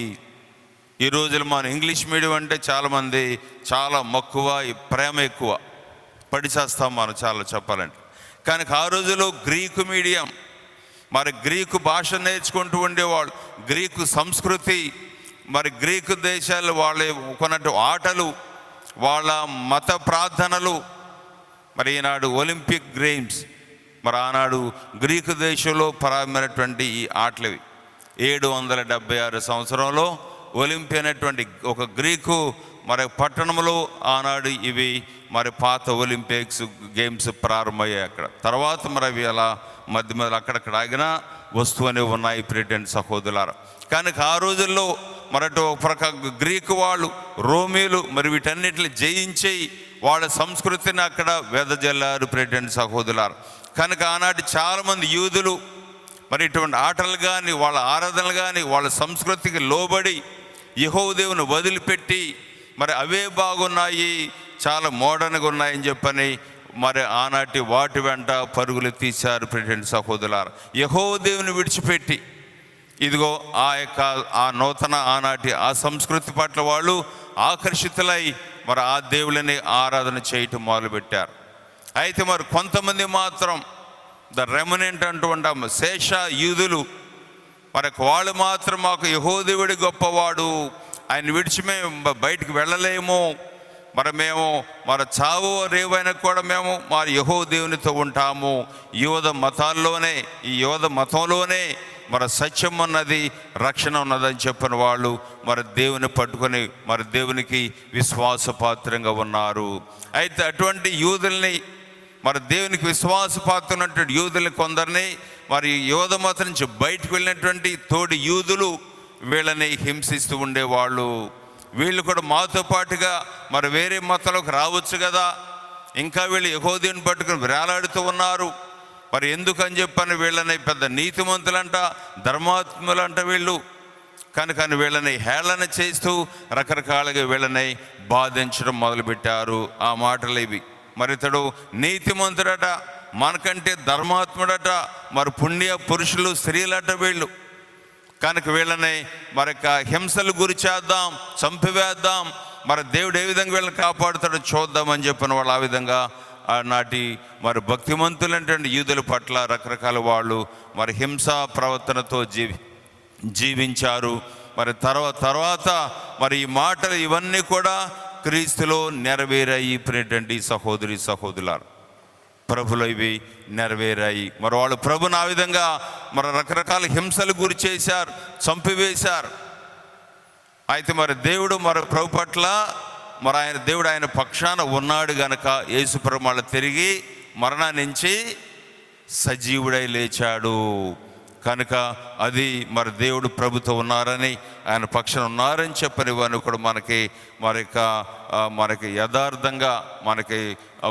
Speaker 8: ఈ రోజులు మన ఇంగ్లీష్ మీడియం అంటే చాలామంది చాలా మక్కువ, ప్రేమ ఎక్కువ, పడిచేస్తాం మనం చాలా చెప్పాలంటే. కానీ ఆ రోజుల్లో గ్రీకు మీడియం, మరి గ్రీకు భాష నేర్చుకుంటూ ఉండేవాళ్ళు, గ్రీకు సంస్కృతి, మరి గ్రీకు దేశాలు వాళ్ళ కొన్నట్టు ఆటలు, వాళ్ళ మత ప్రార్థనలు. మరి ఈనాడు ఒలింపిక్ గేమ్స్, మరి ఆనాడు గ్రీకు దేశంలో ప్రారంభమైనటువంటి ఈ ఆటలు 776 సంవత్సరంలో ఒలింపి అనేటువంటి ఒక గ్రీకు మరి పట్టణంలో ఆనాడు ఇవి మరి పాత ఒలింపిక్స్ గేమ్స్ ప్రారంభమయ్యాయి అక్కడ. తర్వాత మరి అవి అలా మధ్య మధ్యలో అక్కడక్కడ ఆగిన వస్తువు అనేవి ఉన్నాయి ప్రియమైన సహోదరులారా. కానీ ఆ రోజుల్లో మరటు ఒక ప్రకారం గ్రీకు వాళ్ళు, రోమీలు మరి వీటన్నిటిని జయించి వాళ్ళ సంస్కృతిని అక్కడ వెదజల్లారు ప్రియమైన సహోదరులారా. కనుక ఆనాటి చాలామంది యూదులు మరి ఇటువంటి ఆటలు కానీ, వాళ్ళ ఆరాధనలు కానీ, వాళ్ళ సంస్కృతికి లోబడి యెహోవా దేవుని వదిలిపెట్టి మరి అవే బాగున్నాయి, చాలా మోడర్న్గా ఉన్నాయని చెప్పని మరి ఆనాటి వాటి వెంట పరుగులు తీశారు ప్రియమైన సహోదరులారా. యెహోవా దేవుని విడిచిపెట్టి ఇదిగో ఆ నూతన ఆనాటి ఆ సంస్కృతి పట్ల వాళ్ళు ఆకర్షితులై మరి ఆ దేవుళ్ళని ఆరాధన చేయటం మొదలుపెట్టారు. అయితే మరి కొంతమంది మాత్రం ద రెమనెంట్ అంటూ ఉంటాము, శేష యూదులు, మరి వాళ్ళు మాత్రం మాకు యెహోవా దేవుడు గొప్పవాడు, ఆయన విడిచి మేము బయటికి వెళ్ళలేము, మేము చావు రేవైనా కూడా మేము యెహోవా దేవునితో ఉంటాము, యోధ మతాల్లోనే, ఈ యోధ మతంలోనే సత్యం ఉన్నది, రక్షణ ఉన్నదని చెప్పిన వాళ్ళు దేవుని పట్టుకొని దేవునికి విశ్వాసపాత్రంగా ఉన్నారు. అయితే అటువంటి యూదుల్ని దేవునికి విశ్వాసపాత్రమైనటువంటి యూదుల్ని కొందరిని యోధ మతం నుంచి బయటకు వెళ్ళినటువంటి తోటి యూదులు వీళ్ళని హింసిస్తూ ఉండేవాళ్ళు. వీళ్ళు కూడా మాతో పాటుగా వేరే మతంలోకి రావచ్చు కదా, ఇంకా వీళ్ళు యెహోవా దేవుని పట్టుకుని వేలాడుతూ ఉన్నారు, ఎందుకని చెప్పని వీళ్ళని పెద్ద నీతిమంతులంట, ధర్మాత్ములంట వీళ్ళు. కనుక వీళ్ళని హేళన చేస్తూ రకరకాలుగా వీళ్ళని బాధించడం మొదలుపెట్టారు. ఆ మాటలు ఇవి. ఇతడు నీతిమంతుడట, మనకంటే ధర్మాత్ముడట, పుణ్య పురుషులు స్త్రీలట వీళ్ళు. కనుక వీళ్ళని హింసలు గురి చేద్దాం, చంపివేద్దాం, దేవుడు ఏ విధంగా వీళ్ళని కాపాడుతాడో చూద్దామని చెప్పిన వాళ్ళు ఆ విధంగా నాటి భక్తిమంతులంటే యూదుల పట్ల రకరకాల వాళ్ళు హింసా ప్రవర్తనతో జీవించారు. తర్వాత ఈ మాటలు ఇవన్నీ కూడా క్రీస్తులో నెరవేరాయి ప్రియటువంటి సహోదరి సహోదరులారా. ప్రభులో ఇవి నెరవేరాయి. వాళ్ళు ప్రభుని ఆ విధంగా రకరకాల హింసలు గురి చేశారు, చంపివేశారు. అయితే దేవుడు ప్రభు పట్ల మరి ఆయన దేవుడు ఆయన పక్షాన ఉన్నాడు గనక యేసుప్రభు మళ్ళీ తిరిగి మరణాన్ని నుంచి సజీవుడై లేచాడు కనుక అది మరి దేవుడు ప్రభుతో ఉన్నారని, ఆయన పక్షాన ఉన్నారని చెప్పనివన్నీ కూడా మనకి యథార్థంగా మనకి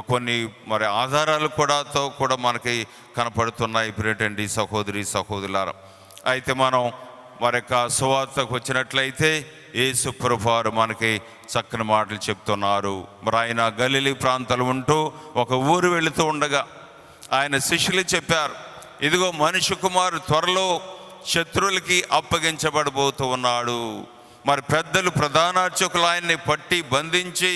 Speaker 8: కొన్ని మరి ఆధారాలు కూడా మనకి కనపడుతున్నాయి ప్రియటువంటి సహోదరి సహోదరులారా. అయితే మనం మరి యొక్క సువార్తకు వచ్చినట్లయితే యేసు ప్రభువారు మనకి చక్కని మాటలు చెప్తున్నారు. మరి ఆయన గలిలీ ప్రాంతాలు ఉంటూ ఒక ఊరు వెళుతూ ఉండగా ఆయన శిష్యులు చెప్పారు, ఇదిగో మనుష్య కుమారుడు త్వరలో శత్రువులకి అప్పగించబడబోతూ ఉన్నాడు. మరి పెద్దలు ప్రధానార్చకులు ఆయన్ని పట్టి బంధించి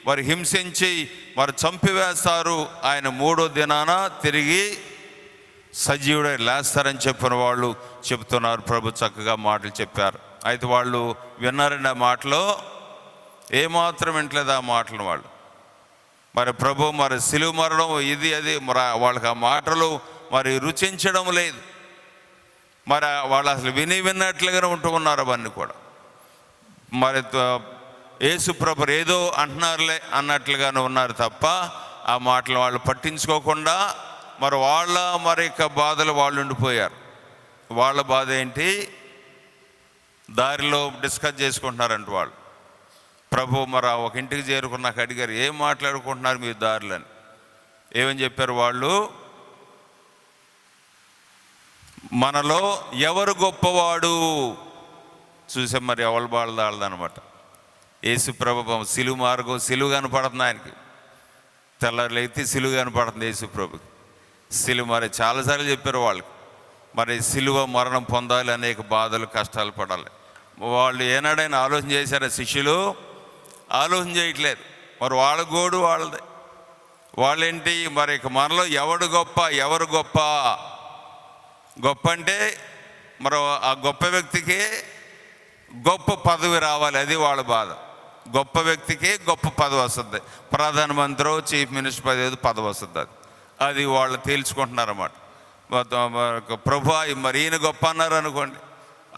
Speaker 8: మరి హింసించి మరి చంపివేస్తారు, ఆయన 3వ దినాన తిరిగి సజీవుడై లేస్తారని చెప్పిన వాళ్ళు చెప్తున్నారు. ప్రభు చక్కగా మాటలు చెప్పారు. అయితే వాళ్ళు విన్నారండి ఆ మాటలో, ఏమాత్రం వింటలేదు ఆ మాటలను వాళ్ళు. మరి ప్రభు మరి సిలువ మరణం ఇది అది మరి వాళ్ళకి ఆ మాటలు మరి రుచించడం లేదు. మరి వాళ్ళు అసలు విన్నట్లుగానే ఉంటూ ఉన్నారు అవన్నీ కూడా. మరి యేసు ప్రభు ఏదో అంటున్నారులే అన్నట్లుగానే ఉన్నారు తప్ప ఆ మాటలు వాళ్ళు పట్టించుకోకుండా మరి వాళ్ళ బాధలు వాళ్ళు ఉండిపోయారు. వాళ్ళ బాధ ఏంటి, దారిలో డిస్కస్ చేసుకుంటున్నారంట వాళ్ళు. ప్రభు మరి ఒక ఇంటికి చేరుకున్నాక అడిగారు, ఏం మాట్లాడుకుంటున్నారు మీ దారిలని. ఏమని చెప్పారు వాళ్ళు, మనలో ఎవరు గొప్పవాడు. చూసాం మరి ఎవరి బాధదనమాట. యేసు ప్రభు సిలువ మార్గం, సిలువ కనపడుతుంది ఆయనకి. తెల్లారులైతే సిలువ కనపడుతుంది యేసు ప్రభుకి. సిలువ మరి చాలాసార్లు చెప్పారు వాళ్ళకి, మరి సిలువ మరణం పొందాలి, అనేక బాధలు కష్టాలు పడాలి. వాళ్ళు ఏనాడైనా ఆలోచన చేశారా? శిష్యులు ఆలోచన చేయట్లేదు. మరి వాళ్ళ గోడు వాళ్ళదే. వాళ్ళేంటి మరి మనలో ఎవడు గొప్ప, ఎవరు గొప్ప. గొప్ప అంటే మరి ఆ గొప్ప వ్యక్తికి గొప్ప పదవి రావాలి, అది వాళ్ళ బాధ. గొప్ప వ్యక్తికి గొప్ప పదవి వస్తుంది, ప్రధానమంత్రి చీఫ్ మినిస్టర్ పదవి వస్తుంది. అది వాళ్ళు తేల్చుకుంటున్నారన్నమాట. ప్రభు మరి ఈయన గొప్ప అన్నారు అనుకోండి,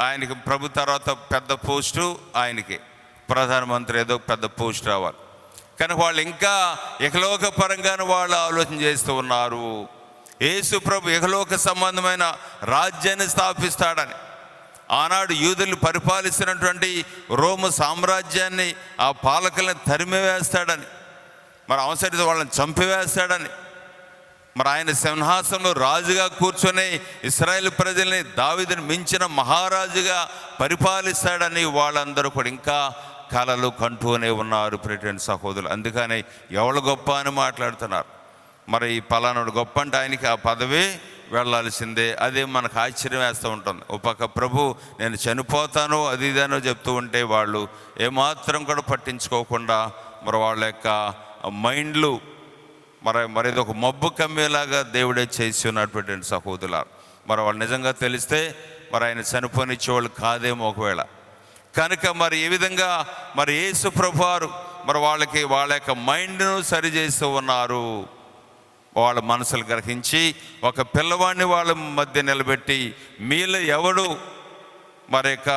Speaker 8: ఆయనకి ప్రభు తర్వాత పెద్ద పోస్టు, ఆయనకి ప్రధానమంత్రి ఏదో పెద్ద పోస్ట్ రావాలి. కానీ వాళ్ళు ఇంకా ఇహలోక పరంగానే వాళ్ళు ఆలోచన చేస్తూ ఉన్నారు. యేసు ప్రభు ఇహలోక సంబంధమైన రాజ్యాన్ని స్థాపిస్తాడని, ఆనాడు యూదులు పరిపాలిస్తున్నటువంటి రోమ సామ్రాజ్యాన్ని, ఆ పాలకులను తరిమివేస్తాడని, మరి అవసరం వాళ్ళని చంపివేస్తాడని, మరి ఆయన సింహాసనంలో రాజుగా కూర్చొని ఇశ్రాయేలు ప్రజల్ని దావీదుని మించిన మహారాజుగా పరిపాలిస్తాడని వాళ్ళందరూ కూడా ఇంకా కలలు కంటూనే ఉన్నారు ప్రియమైన సహోదరులు. అందుకని ఎవరు గొప్ప అని మాట్లాడుతున్నారు. మరి ఈ పలానాడు గొప్ప అంటే ఆయనకి ఆ పదవి వెళ్ళాల్సిందే. అదే మనకు ఆశ్చర్యం వేస్తూ ఉంటుంది. ఒక పక్క ప్రభు నేను చనిపోతాను అది ఇదనో చెప్తూ ఉంటే వాళ్ళు ఏమాత్రం కూడా పట్టించుకోకుండా మరి వాళ్ళ యొక్క మైండ్లు మరి ఇది ఒక మబ్బు కమ్మేలాగా దేవుడే చేసి ఉన్నటువంటి సహోదరులు. మరి వాళ్ళు నిజంగా తెలిస్తే మరి ఆయన చనిపోనిచ్చేవాళ్ళు కాదేమో ఒకవేళ. కనుక మరి ఈ విధంగా మరి యేసు ప్రభువారు మరి వాళ్ళ యొక్క మైండ్ను సరిచేస్తూ ఉన్నారు. వాళ్ళ మనసులు గ్రహించి ఒక పిల్లవాడిని వాళ్ళ మధ్య నిలబెట్టి, మీలో ఎవడు మరి యొక్క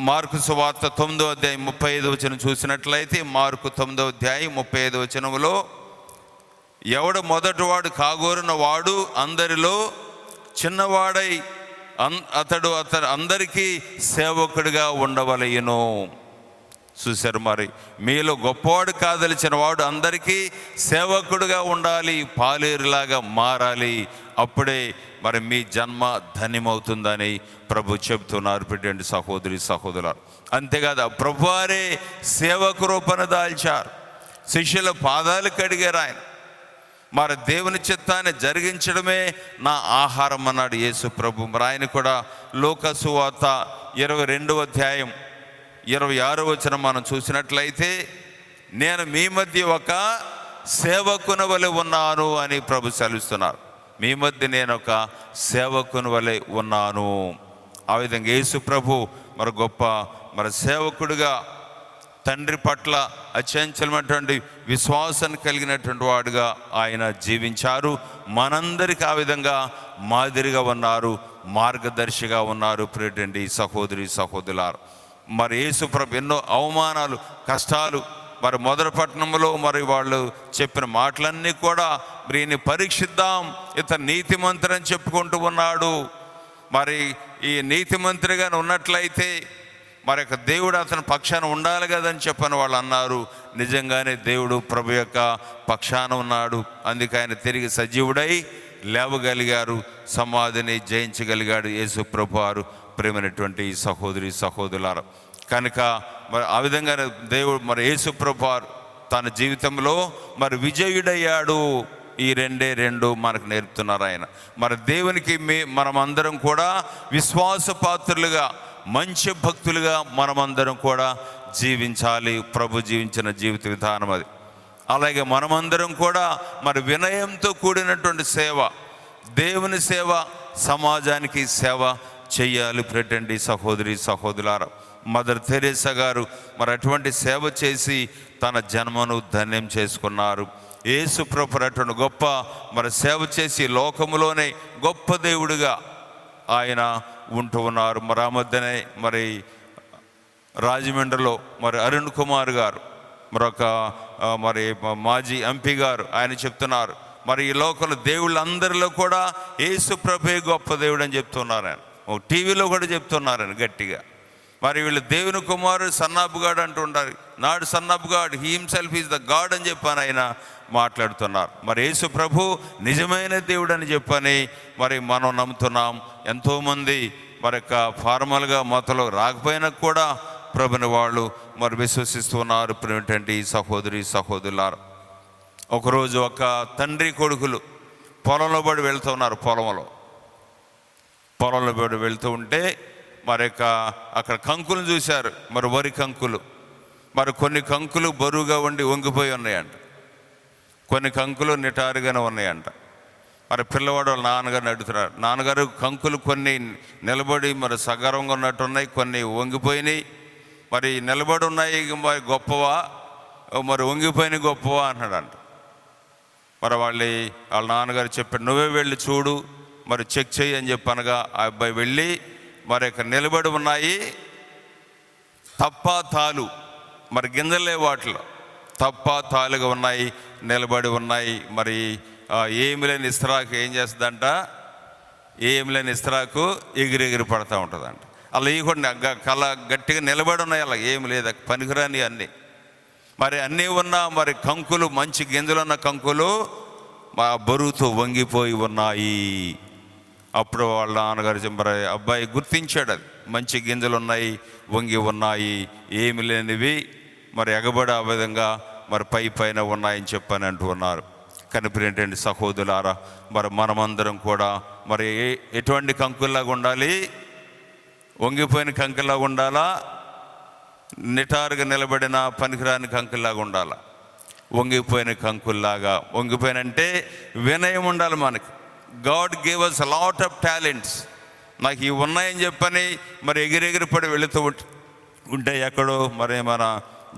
Speaker 8: మార్కు సువార్త 9వ అధ్యాయం 35వ వచనం చూసినట్లయితే, మార్కు 9వ అధ్యాయం 35వ వచనంలో, ఎవడు మొదటివాడు కాగోరిన వాడు అందరిలో చిన్నవాడై అతడు అందరికీ సేవకుడిగా ఉండవలెను. చూశారు, మరి మీలో గొప్పవాడు కాదలిచిన వాడు అందరికీ సేవకుడిగా ఉండాలి, పాలేరులాగా మారాలి. అప్పుడే మరి మీ జన్మ ధన్యమవుతుందని ప్రభు చెబుతున్నారు ప్రియమైన సహోదరి సహోదరులు. అంతేకాదు ప్రభువారే సేవకు రూపణ దాల్చారు, శిష్యుల పాదాలు కడిగారు ఆయన. మరి దేవుని చిత్తాన్ని జరిగించడమే నా ఆహారం అన్నాడు యేసు ప్రభు. మరి ఆయన కూడా లూకా సువార్త 22వ అధ్యాయం 26వ వచనం మనం చూసినట్లయితే, నేను మీ మధ్య ఒక సేవకుని వలె ఉన్నాను అని ప్రభు సెలవిస్తున్నారు. మీ మధ్య నేను ఒక సేవకుని వలె ఉన్నాను. ఆ విధంగా యేసు ప్రభు మరి గొప్ప మరి సేవకుడిగా, తండ్రి పట్ల అచంచలమైనటువంటి విశ్వాసాన్ని కలిగినటువంటి వాడుగా ఆయన జీవించారు. మనందరికీ ఆ విధంగా మాదిరిగా ఉన్నారు, మార్గదర్శిగా ఉన్నారు ప్రియటువంటి సహోదరి సహోదరులారు. మరి యేసుప్రభు ఎన్నో అవమానాలు, కష్టాలు, మరి మొదటి పట్టణంలో మరి వాళ్ళు చెప్పిన మాటలన్నీ కూడా మరి ఈయన్ని పరీక్షిద్దాం, ఇతను నీతిమంతుడు అని చెప్పుకుంటూ ఉన్నాడు. మరి ఈ నీతిమంతుడిగా ఉన్నట్లయితే మరి యొక్క దేవుడు అతని పక్షాన ఉండాలి కదని చెప్పని వాళ్ళు అన్నారు. నిజంగానే దేవుడు ప్రభు యొక్క పక్షాన ఉన్నాడు. అందుకే ఆయన తిరిగి సజీవుడై లేవగలిగారు, సమాధిని జయించగలిగాడు యేసు ప్రభు వారు. ప్రేమైనటువంటి సహోదరి సహోదరులారా, కనుక మరి ఆ విధంగా దేవుడు మరి యేసు ప్రభు వారు తన జీవితంలో మరి విజయుడయ్యాడు. ఈ రెండు మనకు నేర్పుతున్నారు ఆయన. మరి దేవునికి మనమందరం కూడా విశ్వాసపాత్రులుగా, మంచి భక్తులుగా మనమందరం కూడా జీవించాలి. ప్రభు జీవించిన జీవిత విధానం అది. అలాగే మనమందరం కూడా మరి వినయంతో కూడినటువంటి సేవ, దేవుని సేవ, సమాజానికి సేవ చెయ్యాలి. ప్రేటండి సహోదరి సహోదరులారా, మదర్ తెరేసా గారు మరి అటువంటి సేవ చేసి తన జన్మను ధన్యం చేసుకున్నారు. యేసు ప్రభు అటువంటి గొప్ప మరి సేవ చేసి లోకములోనే గొప్ప దేవుడిగా ఆయన ఉంటూ ఉన్నారు. మరి ఆ మధ్యనే మరి రాజమండ్రిలో మరి అరుణ్ కుమార్ గారు, మరొక మరి మాజీ ఎంపీ గారు, ఆయన చెప్తున్నారు మరి ఈ లోకంలో దేవుళ్ళందరిలో కూడా యేసు ప్రభే గొప్ప దేవుడు అని చెప్తున్నారు. ఆయన టీవీలో కూడా చెప్తున్నారని గట్టిగా. మరి వీళ్ళు దేవుని కుమారుడు, సన్ ఆఫ్ గాడ్ అంటుంటారు. నాడు son of God, he himself is the God అని చెప్పని ఆయన మాట్లాడుతున్నారు. మరి యేసు ప్రభు నిజమైన దేవుడు అని చెప్పని మరి మనం నమ్ముతున్నాం. ఎంతోమంది మరి యొక్క ఫార్మల్గా మతలో రాకపోయినా కూడా ప్రభుని వాళ్ళు మరి విశ్వసిస్తున్నారు. ప్రేమేంటంటే ఈ సహోదరి సహోదరులారు, ఒకరోజు ఒక తండ్రి కొడుకులు పొలంలో పడి వెళ్తున్నారు. పొలంలో పడి వెళ్తూ ఉంటే మరి అక్కడ కంకులు చూశారు. మరి వరి కంకులు, మరి కొన్ని కంకులు బరువుగా ఉండి వంగిపోయి ఉన్నాయంట, కొన్ని కంకులు నిటారుగానే ఉన్నాయంట. మరి పిల్లవాడు వాళ్ళ నాన్నగారిని అడుగుతున్నారు, నాన్నగారు కంకులు కొన్ని నిలబడి మరి సగరంగా ఉన్నట్టున్నాయి, కొన్ని వంగిపోయినాయి, మరి నిలబడి ఉన్నాయి మరి గొప్పవా, మరి వంగిపోయినాయి గొప్పవా అన్నాడంట. మరి వాళ్ళ నాన్నగారు చెప్పాడు, నువ్వే వెళ్ళి చూడు, మరి చెక్ చెయ్యి అని చెప్పనగా ఆ అబ్బాయి వెళ్ళి మరి నిలబడి ఉన్నాయి తప్ప తాలు, మరి గింజలే వాటిలో తప్ప తాలుగా ఉన్నాయి, నిలబడి ఉన్నాయి. మరి ఏమి లేని ఇస్త్రాకు ఏం చేస్తుందంట, ఏమి లేని ఇస్త్రాకు ఎగిరెగిరి పడుతూ ఉంటుందంట. అలా ఈ కూడా కళ గట్టిగా నిలబడి ఉన్నాయి, అలా ఏమి లేదు, పనికిరాని అన్నీ. మరి అన్నీ ఉన్న మరి కంకులు, మంచి గింజలున్న కంకులు బరువుతో వంగిపోయి ఉన్నాయి. అప్పుడు వాళ్ళ నాన్నగారు మరి అబ్బాయి గుర్తించాడు, అది మంచి గింజలు ఉన్నాయి, వంగి ఉన్నాయి, ఏమి లేనివి మరి ఎగబడి ఆ విధంగా మరి పైన ఉన్నాయని చెప్పని అంటూ ఉన్నారు. కనిపించండి సహోదరులారా, మరి మనమందరం కూడా మరి ఎటువంటి కంకుల్లాగా ఉండాలి, వంగిపోయిన కంకుల్లాగా ఉండాలా, నిటారుగా నిలబడిన పనికిరాని కంకుల్లాగా ఉండాలా? వంగిపోయిన కంకుల్లాగా. వంగిపోయినంటే వినయం ఉండాలి మనకి. God gave us lot of talents. నాకు ఇవి ఉన్నాయని చెప్పని మరి ఎగిరెగిరి పడి వెళుతూ ఉంటే ఎక్కడో మరి మన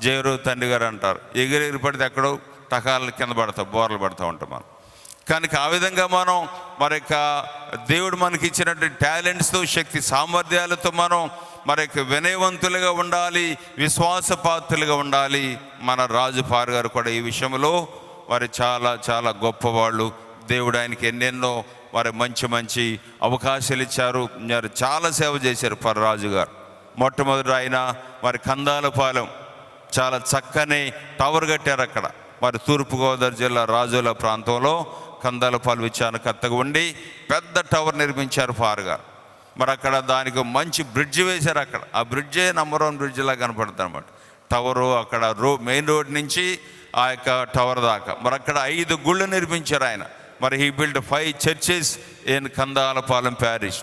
Speaker 8: జయరు తండ్రి గారు అంటారు, ఎగిరెగిరి పడితే ఎక్కడో టకాలు కింద పడతాం, బోర్లు పడుతూ ఉంటాం మనం. కనుక ఆ విధంగా మనం మరి దేవుడు మనకి ఇచ్చినటువంటి టాలెంట్స్తో, శక్తి సామర్థ్యాలతో మనం మరి వినయవంతులుగా ఉండాలి, విశ్వాసపాత్రులుగా ఉండాలి. మన రాజుపార్ గారు కూడా ఈ విషయంలో వారు చాలా చాలా గొప్పవాళ్ళు. దేవుడు ఆయనకి ఎన్నెన్నో వారి మంచి మంచి అవకాశాలు ఇచ్చారు. మరి చాలా సేవ చేశారు పర్రాజు గారు. మొట్టమొదటి ఆయన మరి కందాలపాలెం చాలా చక్కని టవర్ కట్టారు అక్కడ. మరి తూర్పుగోదావరి జిల్లా రాజుల ప్రాంతంలో కందాలపాలెం విచారణకర్తగా ఉండి పెద్ద టవర్ నిర్మించారు పార్ గారు. మరి అక్కడ దానికి మంచి బ్రిడ్జ్ వేశారు. అక్కడ ఆ బ్రిడ్జే నంబర్ 1 బ్రిడ్జ్లా కనపడుతుంది అనమాట. టవరు అక్కడ మెయిన్ రోడ్ నుంచి ఆ యొక్క టవర్ దాకా. మరి అక్కడ 5 గుళ్ళు నిర్మించారు ఆయన. మరి he build 5 churches in Kandalapalem parish.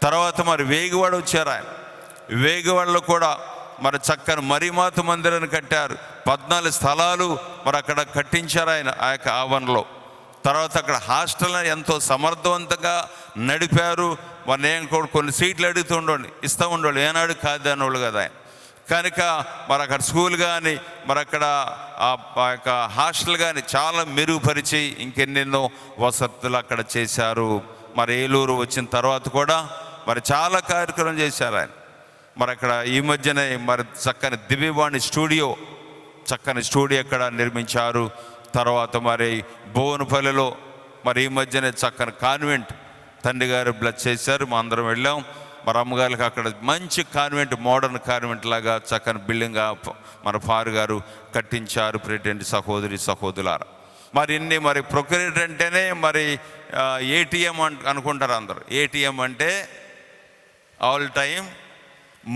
Speaker 8: తర్వాత మరి వేగివాడ వచ్చారు ఆయన. వేగివాడలో కూడా మరి చక్కని మరీమాత మందిరాన్ని కట్టారు. 14 స్థలాలు మరి అక్కడ కట్టించారు ఆయన ఆ యొక్క ఆవరణలో. తర్వాత అక్కడ హాస్టల్ ఎంతో సమర్థవంతంగా నడిపారు. మరి నేను కూడా కొన్ని సీట్లు అడుగుతూ ఉండండి, ఇస్తూ ఉండేవాళ్ళు, ఏనాడు కాదు అనేవాళ్ళు కదా ఆయన. కనుక మరి అక్కడ స్కూల్ కానీ మరి అక్కడ ఆ యొక్క హాస్టల్ కానీ చాలా మెరుగుపరిచి ఇంకెన్నెన్నో వసతులు అక్కడ చేశారు. మరి ఏలూరు వచ్చిన తర్వాత కూడా మరి చాలా కార్యక్రమం చేశారు ఆయన. మరి అక్కడ ఈ మధ్యనే మరి చక్కని దివ్యవాణి స్టూడియో, చక్కని స్టూడియో అక్కడ నిర్మించారు. తర్వాత మరి భువనపల్లిలో మరి ఈ మధ్యనే చక్కని కాన్వెంట్ తండ్రి గారు బ్లెస్ చేశారు. మా అందరం వెళ్ళాం. మరి అమ్మగారికి అక్కడ మంచి కాన్వెంట్, మోడర్న్ కాన్వెంట్ లాగా చక్కని బిల్డింగ్ మన ఫాదర్ గారు కట్టించారు. ప్రెసిడెంట్ సహోదరి సహోదరులారా, మరి ఇన్ని మరి ప్రొక్యూరేటర్ అంటేనే మరి ఏటీఎం అనుకుంటారు అందరు. ఏటీఎం అంటే ఆల్ టైమ్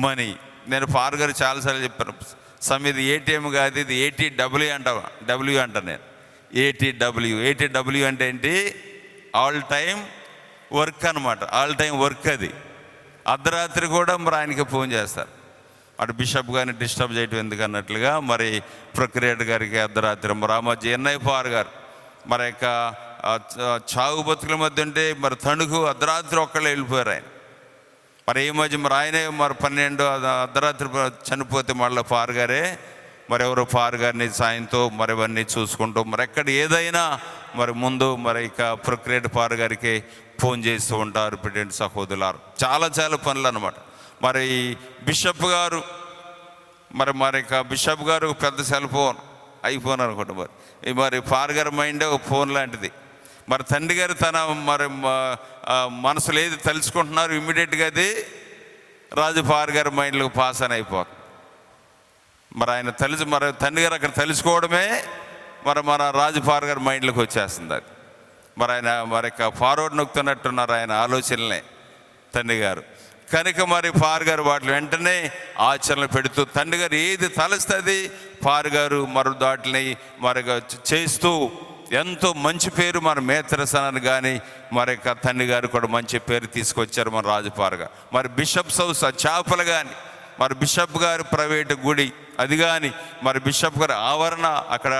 Speaker 8: మనీ. నేను ఫాదర్ గారు చాలాసార్లు చెప్పాను, ఇది ఏటీఎం కాదు, ఇది ATW అంటాను నేను. ATW అంటే ఏంటి? ఆల్ టైమ్ వర్క్ అనమాట. ఆల్ టైం వర్క్ అది. అర్ధరాత్రి కూడా మరి ఆయనకి ఫోన్ చేస్తారు. అటు బిషప్ గారిని డిస్టర్బ్ చేయటం ఎందుకు అన్నట్లుగా మరి ప్రొక్యూరేటర్ గారికి అర్ధరాత్రి మరి ఆ మధ్య ఎన్ఐ ఫాదర్ గారు మరి యొక్క చావు బతుకుల మధ్య ఉంటే మరి తణుకు అర్ధరాత్రి ఒక్కళ్ళే వెళ్ళిపోయారు ఆయన. మరి ఈ మధ్య మరి ఆయనే మరి 12 అర్ధరాత్రి చనిపోతే మళ్ళీ ఫాదర్ గారే మరి ఎవరో ఫాదర్ గారిని సాయంతో మరి ఇవన్నీ చూసుకుంటూ మరి ఎక్కడ ఏదైనా మరి ముందు మరి ఇక ప్రొక్యూరేటర్ ఫాదర్ గారికి ఫోన్ చేస్తూ ఉంటారు. ప్రెసిడెంట్ సహోదరులారు, చాలా పనులు అనమాట. మరి బిషప్ గారు మరి ఇక బిషప్ గారు పెద్ద సెల్ ఫోన్, ఐఫోన్ అనుకుంటా. మరి ఫాదర్ గారి మైండ్ ఒక ఫోన్ లాంటిది. మరి తండ్రి గారు తన మరి మనసులో ఏది తలుచుకుంటున్నారు ఇమ్మీడియట్గా అది రాజు ఫాదర్ గారి మైండ్లోకి పాస్ అని అయిపోతుంది. మరి ఆయన మరి తండ్రి గారు అక్కడ తెలుసుకోవడమే మరి మన రాజు ఫాదర్ గారి మైండ్లోకి వచ్చేస్తుంది అది. మరి ఆయన మరి ఫార్వర్డ్ నొక్కుతున్నట్టున్నారు ఆయన ఆలోచనలే తండ్రి గారు. కనుక మరి ఫాదర్ గారు వాటిని వెంటనే ఆచరణ పెడుతూ తండ్రి గారు ఏది తలుస్తుంది ఫాదర్ గారు మరి వాటిని మరి చేస్తూ ఎంతో మంచి పేరు మన మేత్రసనాన్ని కానీ మరి తండ్రి గారు కూడా మంచి పేరు తీసుకొచ్చారు మన రాజు ఫాదర్ గారు. మరి బిషప్స్ హౌస్ చేపలు కానీ మరి బిషప్ గారు ప్రైవేటు గుడి అది కానీ మరి బిషప్ గారి ఆవరణ అక్కడ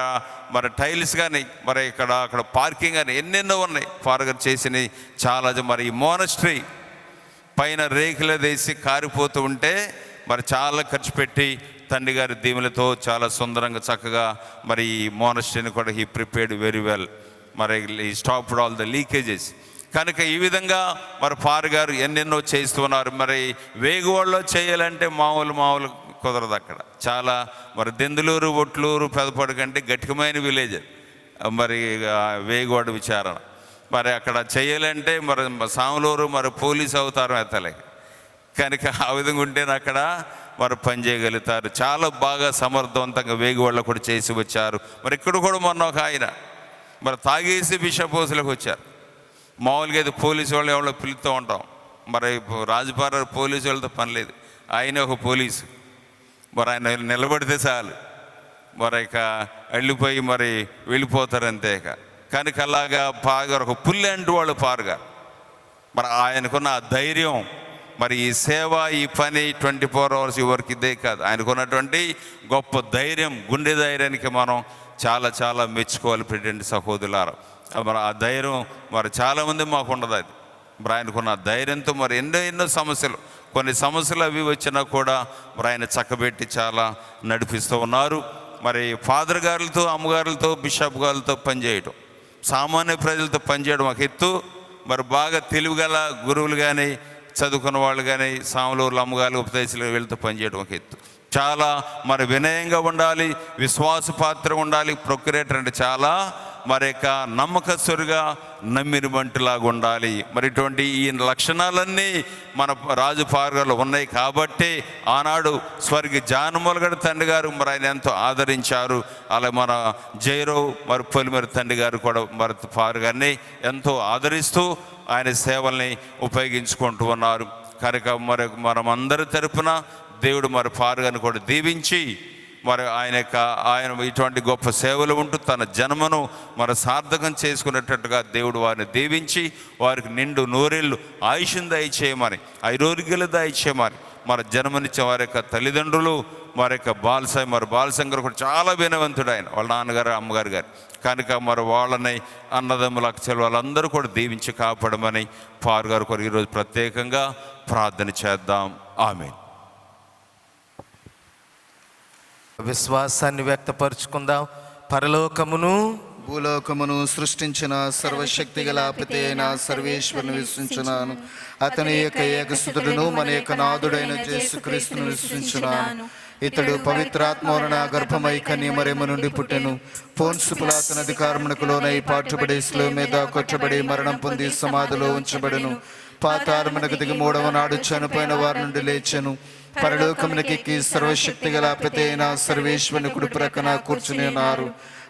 Speaker 8: మరి టైల్స్ కానీ మరి అక్కడ పార్కింగ్ కానీ ఎన్నెన్నో ఉన్నాయి ఫాదర్ గారు చేసినవి చాలా. మరి ఈ మోనస్ట్రీ పైన రేకులు వేసి కారిపోతూ ఉంటే మరి చాలా ఖర్చు పెట్టి తండ్రి గారి దీవులతో చాలా సుందరంగా చక్కగా మరి ఈ మోనస్ట్రీని కూడా హీ ప్రిపేర్డ్ వెరీ వెల్. మరి ఈ స్టాప్డ్ ఆల్ ద లీకేజెస్. కనుక ఈ విధంగా మరి ఫాదర్ గారు ఎన్నెన్నో చేస్తున్నారు. మరి వేగువాడలో చేయాలంటే మామూలు కుదరదు. అక్కడ చాలా మరి దెందులూరు, ఒట్లూరు, పెదపాడు కంటే గట్టికమైన విలేజ్ మరి వేగువాడ విచారణ. మరి అక్కడ చేయాలంటే మరి సాములూరు మరి పోలీసు అవతారం ఎత్తలే. కనుక ఆ విధంగా ఉంటేనే అక్కడ మరి పని చేయగలుగుతారు. చాలా బాగా సమర్థవంతంగా వేగువాడలో కూడా చేసి వచ్చారు. మరి ఇక్కడ కూడా మొన్న ఒక ఆయన మరి తాగేసి బిషప్ హౌస్లోకి వచ్చారు. మామూలుగా అయితే పోలీసు వాళ్ళు ఎవరో పిలుస్తూ ఉంటాం. మరి రాజుపార పోలీసు వాళ్ళతో పని లేదు, ఆయన ఒక పోలీసు. మరి ఆయన నిలబడితే చాలు మరి ఇక వెళ్ళిపోయి మరి వెళ్ళిపోతారు అంతే. కనుక అలాగా పాగారు ఒక పుల్లి అంటూ వాళ్ళు పారుగా మరి ఆయనకున్న ధైర్యం మరి ఈ సేవ ఈ పని 24 hours ఈ వర్క్ ఇదే కాదు. ఆయనకున్నటువంటి గొప్ప ధైర్యం, గుండె ధైర్యానికి మనం చాలా మెచ్చుకోవాలి ప్రెసిడెంట్ సహోదరులారా. మరి ఆ ధైర్యం మరి చాలామంది మాకు ఉండదు. అది మరి ఆయనకున్న ధైర్యంతో మరి ఎన్నో సమస్యలు, కొన్ని సమస్యలు అవి వచ్చినా కూడా మరి ఆయన చక్కబెట్టి చాలా నడిపిస్తూ ఉన్నారు. మరి ఫాదర్ గారులతో, అమ్మగారులతో, బిషప్ గారులతో పనిచేయటం, సామాన్య ప్రజలతో పనిచేయడం ఒక ఎత్తు. మరి బాగా తెలివిగల గురువులు కానీ చదువుకున్న వాళ్ళు కానీ సాములూరులు, అమ్మగారు, ఉపదేశాలు వీళ్ళతో పనిచేయడం ఒక ఎత్తు. చాలా మరి వినయంగా ఉండాలి, విశ్వాసపాత్ర ఉండాలి. ప్రొక్యూరేటర్ అంటే చాలా మరి నమ్మకస్తుడిగా నమ్మిన బంటులాగా ఉండాలి. మరి ఇటువంటి ఈ లక్షణాలన్నీ మన రాజు ఫాదర్లో ఉన్నాయి కాబట్టి ఆనాడు స్వర్గీయ జానమూలగడ తండ్రి గారు మరి ఆయన ఎంతో ఆదరించారు. అలా మన జైరావు మరి పొలిమరి తండ్రి గారు కూడా మరి ఫాదర్ గారిని ఎంతో ఆదరిస్తూ ఆయన సేవల్ని ఉపయోగించుకుంటూ ఉన్నారు. కనుక మరి మనమందరి తరపున దేవుడు మరి ఫాదర్ గారిని కూడా దీవించి మరి ఆయన ఇటువంటి గొప్ప సేవలు ఉంటూ తన జన్మను మరి సార్థకం చేసుకునేటట్టుగా దేవుడు వారిని దీవించి వారికి నిండు నూరేళ్ళు ఆయుష్ను దయచేయమని, ఐరోగ్యాలు దయచేయమని మరి జన్మనిచ్చే వారి యొక్క తల్లిదండ్రులు మరి బాలశంకర్ కూడా చాలా వినవంతుడు ఆయన, వాళ్ళ నాన్నగారు అమ్మగారు గారు. కనుక మరి వాళ్ళని అన్నదమ్ముల అక్షలు వాళ్ళందరూ కూడా దీవించి కాపాడమని ఫాదర్ గారు కూడా ఈరోజు ప్రత్యేకంగా ప్రార్థన చేద్దాం. ఆమేన్.
Speaker 3: విశ్వాసాన్ని వ్యక్తపరుచుకుందాం. పరలోకమును
Speaker 9: భూలోకమును సృష్టించిన సర్వశక్తి గల పిత అయిన సర్వేశ్వరుని విశ్వసించున్నాను. అతని యొక్క ఏకసుతుడును మన యొక్క నాథుడైన యేసుక్రీస్తును విశ్వసించున్నాను. ఇతడు పవిత్రాత్మ వలన గర్భమై కన్యమరియము నుండి పుట్టెను. పోన్సు పిలాతు అధికారమునకు లోనై పాటుపడి శిలువ మీద కొట్టబడి మరణం పొంది సమాధిలో ఉంచబడెను. పాతాళమునకు దిగి మూడవ నాడు చనిపోయిన వారి నుండి లేచెను. పరలోకమునకెక్కి సర్వశక్తి గల పిత అయిన సర్వేశ్వరుని కుడి ప్రక్కన కూర్చుని ఉన్నారు.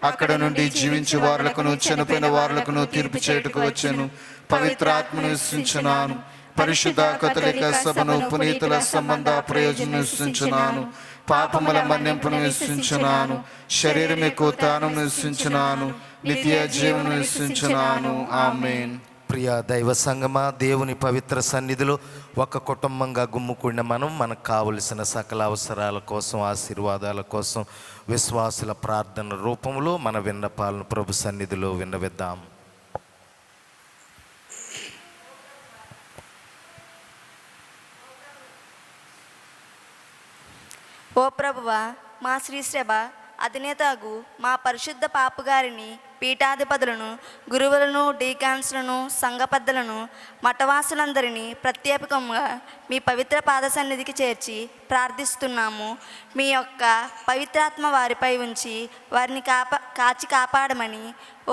Speaker 9: అక్కడ నుండి జీవించే వారులకును చనిపోయిన వారులకును తీర్పు చేయుటకు వచ్చెను. పవిత్రాత్మను విశ్వసించున్నాను. పరిశుద్ధ కథలిక సభను పునీతుల సంబంధ ప్రయోజనం విశ్వసించున్నాను. పాపముల మన్నింపును విశ్వసించున్నాను. శరీరం ఎక్కువ తాను విశ్వసించున్నాను. నిత్య జీవను విశ్వసించున్నాను. ఆమేన్.
Speaker 3: ప్రియ దైవ సంగమా, దేవుని పవిత్ర సన్నిధిలో ఒక కుటుంబంగా గుమ్ముకూడిన మనం మనకు కావలసిన సకల అవసరాల కోసం, ఆశీర్వాదాల కోసం విశ్వాసుల ప్రార్థన రూపంలో మన విన్నపాలను ప్రభు సన్నిధిలో విన్నవిద్దాం.
Speaker 10: ఓ ప్రభువా, మా శ్రీశ్రభ అధినేతగు మా పరిశుద్ధ పాపుగారిని, పీఠాధిపతులను, గురువులను, డీకాన్స్లను, సంఘ పెద్దలను, మఠవాసులందరినీ ప్రత్యేకంగా మీ పవిత్ర పాద సన్నిధికి చేర్చి ప్రార్థిస్తున్నాము. మీ యొక్క పవిత్రాత్మ వారిపై ఉంచి వారిని కాచి కాపాడమని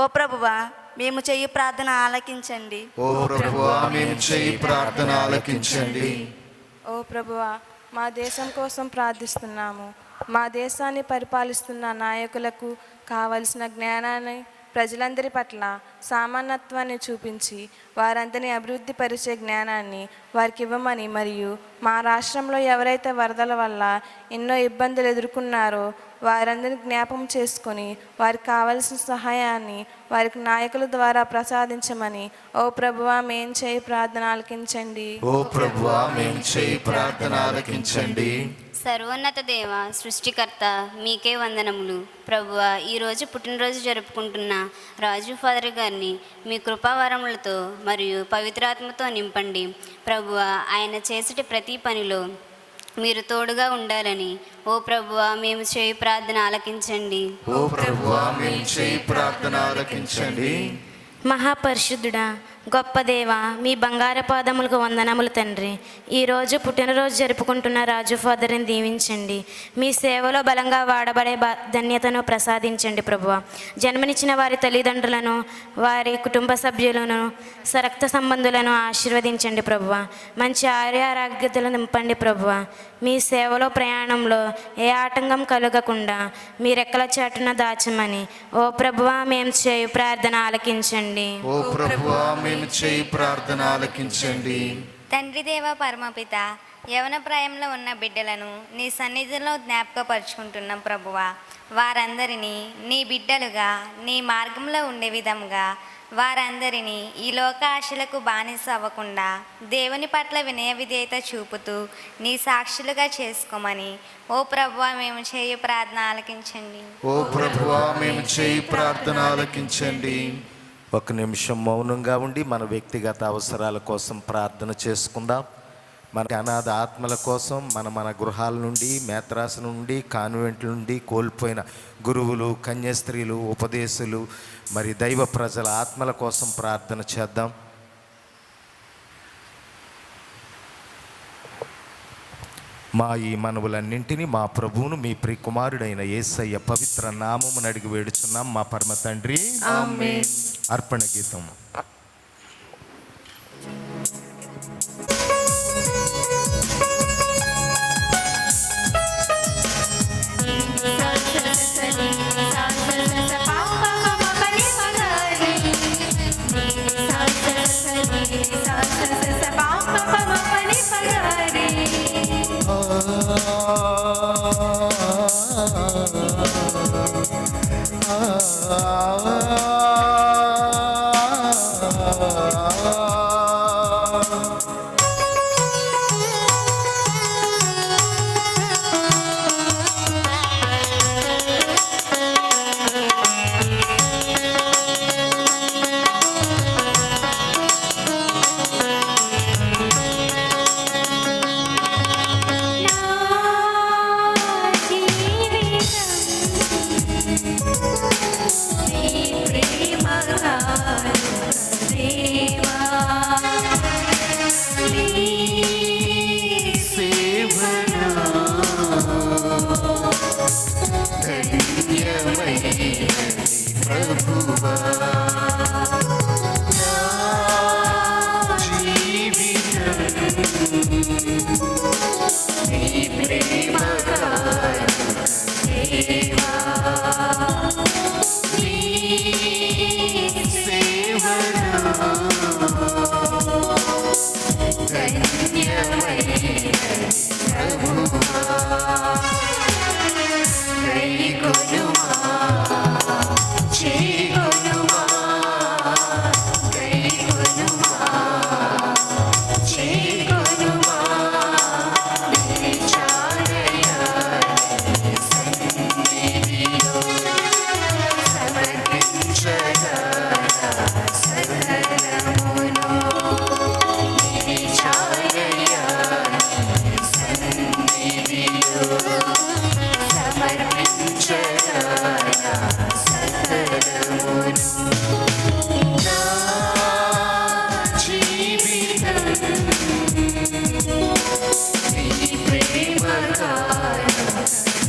Speaker 10: ఓ ప్రభువా మేము చెయ్యి ప్రార్థన ఆలకించండి.
Speaker 9: ఓ ప్రభువా, మేము చెయ్యి ప్రార్థన ఆలకించండి.
Speaker 11: ఓ ప్రభువా, మా దేశం కోసం ప్రార్థిస్తున్నాము. మా దేశాన్ని పరిపాలిస్తున్న నాయకులకు కావలసిన జ్ఞానాన్ని, ప్రజలందరి పట్ల సామాన్యత్వాన్ని చూపించి వారందరినీ అభివృద్ధి పరిచే జ్ఞానాన్ని వారికి ఇవ్వమని, మరియు మా రాష్ట్రంలో ఎవరైతే వరదల వల్ల ఎన్నో ఇబ్బందులు ఎదుర్కొన్నారో వారందరినీ జ్ఞాపకం చేసుకొని వారికి కావలసిన సహాయాన్ని వారికి నాయకుల ద్వారా ప్రసాదించమని ఓ ప్రభువా మేము చేయి ప్రార్థన ఆలకించండి.
Speaker 9: ఓ ప్రభువా మేము చేయి ప్రార్థన ఆలకించండి.
Speaker 12: సర్వోన్నత దేవ, సృష్టికర్త, మీకే వందనములు. ప్రభువా, ఈరోజు పుట్టినరోజు జరుపుకుంటున్న రాజు ఫాదర్ గారిని మీ కృపావరములతో మరియు పవిత్రాత్మతో నింపండి. ప్రభువా, ఆయన చేసేటి ప్రతి పనిలో మీరు తోడుగా ఉండాలని ఓ ప్రభువా మేము చేయి ప్రార్థన ఆలకించండి.
Speaker 9: ఓ ప్రభువా మేము చేయి ప్రార్థన ఆలకించండి.
Speaker 13: మహాపరిశుద్ధుడా, గొప్ప దేవ, మీ బంగారు పాదములకు వందనములు తండ్రి. ఈరోజు పుట్టినరోజు జరుపుకుంటున్న రాజు ఫాదర్ని దీవించండి. మీ సేవలో బలంగా వాడబడే ధన్యతను ప్రసాదించండి ప్రభువా. జన్మనిచ్చిన వారి తల్లిదండ్రులను, వారి కుటుంబ సభ్యులను, రక్త సంబంధులను ఆశీర్వదించండి ప్రభువా. మంచి ఆరోగ్యతలు నింపండి ప్రభువా. మీ సేవలో ప్రయాణంలో ఏ ఆటంకం కలగకుండా మీ రెక్కల చాటున దాచమని ఓ ప్రభువా మేము చేయు ప్రార్థన ఆలకించండి.
Speaker 9: ఓ ప్రభువా మేము చేయి ప్రార్థన ఆలకించండి.
Speaker 12: తండ్రి దేవ పరమపిత, యవన ప్రాయంలో ఉన్న బిడ్డలను నీ సన్నిధిలో జ్ఞాపకపరుచుకుంటున్నాం ప్రభువా. వారందరినీ నీ బిడ్డలుగా నీ మార్గంలో ఉండే విధంగా వారందరినీ ఈ లోక ఆశలకు బానిస అవ్వకుండా దేవుని పట్ల వినయ విధేయత చూపుతూ నీ సాక్షులుగా చేసుకోమని ఓ ప్రభువా మేము చేయి ప్రార్థన ఆలకించండి.
Speaker 9: ఓ ప్రభువా మేము చేయి ప్రార్థన ఆలకించండి.
Speaker 3: ఒక నిమిషం మౌనంగా ఉండి మన వ్యక్తిగత అవసరాల కోసం ప్రార్థన చేసుకుందాం. మన అనాథ ఆత్మల కోసం, మన గృహాల నుండి, మేత్రాస నుండి, కాన్వెంట్ల నుండి కోల్పోయిన గురువులు, కన్యాస్త్రీలు, ఉపదేశులు, మరి దైవ ప్రజల ఆత్మల కోసం ప్రార్థన చేద్దాం. మా ఈ మనవులన్నింటినీ మా ప్రభువును మీ ప్రియకుమారుడైన యేసయ్య పవిత్ర నామమును అడిగి వేడుచున్నాం మా పరమ తండ్రి.
Speaker 11: ఆమేన్.
Speaker 3: అర్పణ గీతం.
Speaker 1: నా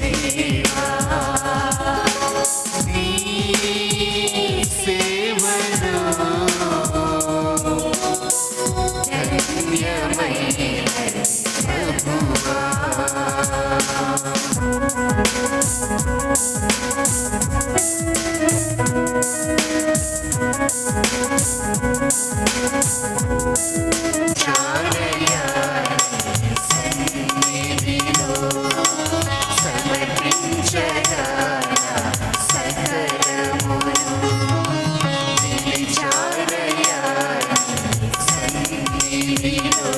Speaker 2: దేవా నీ సేవలో ధన్యమైనది ప్రభువా. చాలయ్యా నీ సన్నిధిలో సమర్పించగా సకలమును. చాలయ్యా నీ సన్నిధిలో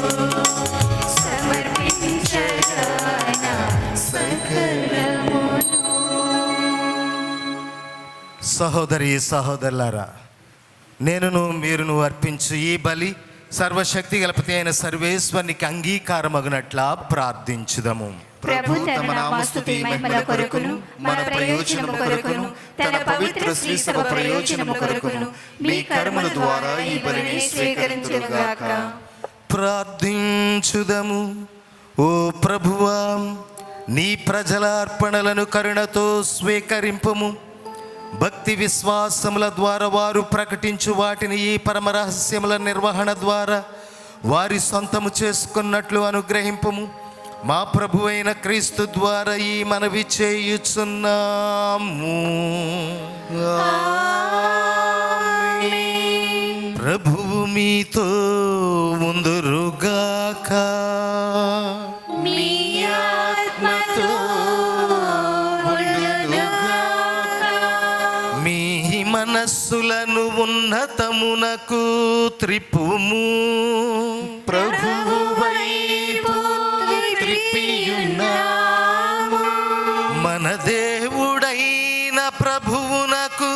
Speaker 2: సమర్పించగా సకలమును.
Speaker 3: సహోదరి సహోదరులారా, నేనును మీరును అర్పించు ఈ బలి సర్వశక్తి గలపతి అయిన సర్వేశ్వరునికి అంగీకారమగునట్లా ప్రార్థించుదము.
Speaker 1: ప్రభు తన నామస్తుతి మహిమల కొరకును మన ప్రయోజనము కొరకును తన పవిత్ర శ్రీ సభ ప్రయోజనము కొరకును మీ కర్మల ద్వారా ఈ బలిని స్వీకరించుగాక.
Speaker 3: ప్రార్థించుదము. ఓ ప్రభువా, నీ ప్రజల అర్పణలను కరుణతో స్వీకరింపుము. భక్తి విశ్వాసముల ద్వారా వారు ప్రకటించు వాటిని ఈ పరమ రహస్యముల నిర్వహణ ద్వారా వారి సొంతము చేసుకున్నట్లు అనుగ్రహింపుము. మా ప్రభువైన క్రీస్తు ద్వారా ఈ మనవి చేయుచున్నాము. ప్రభువు మీతో ఉందురుగాక.
Speaker 1: మీ ఆత్మతో
Speaker 3: మీ మనస్సులను ఉన్నతమునకు త్రిప్పుము.
Speaker 2: ప్రభువు వైపు త్రిప్పియున్నాము.
Speaker 3: మన దేవుడైన ప్రభువునకు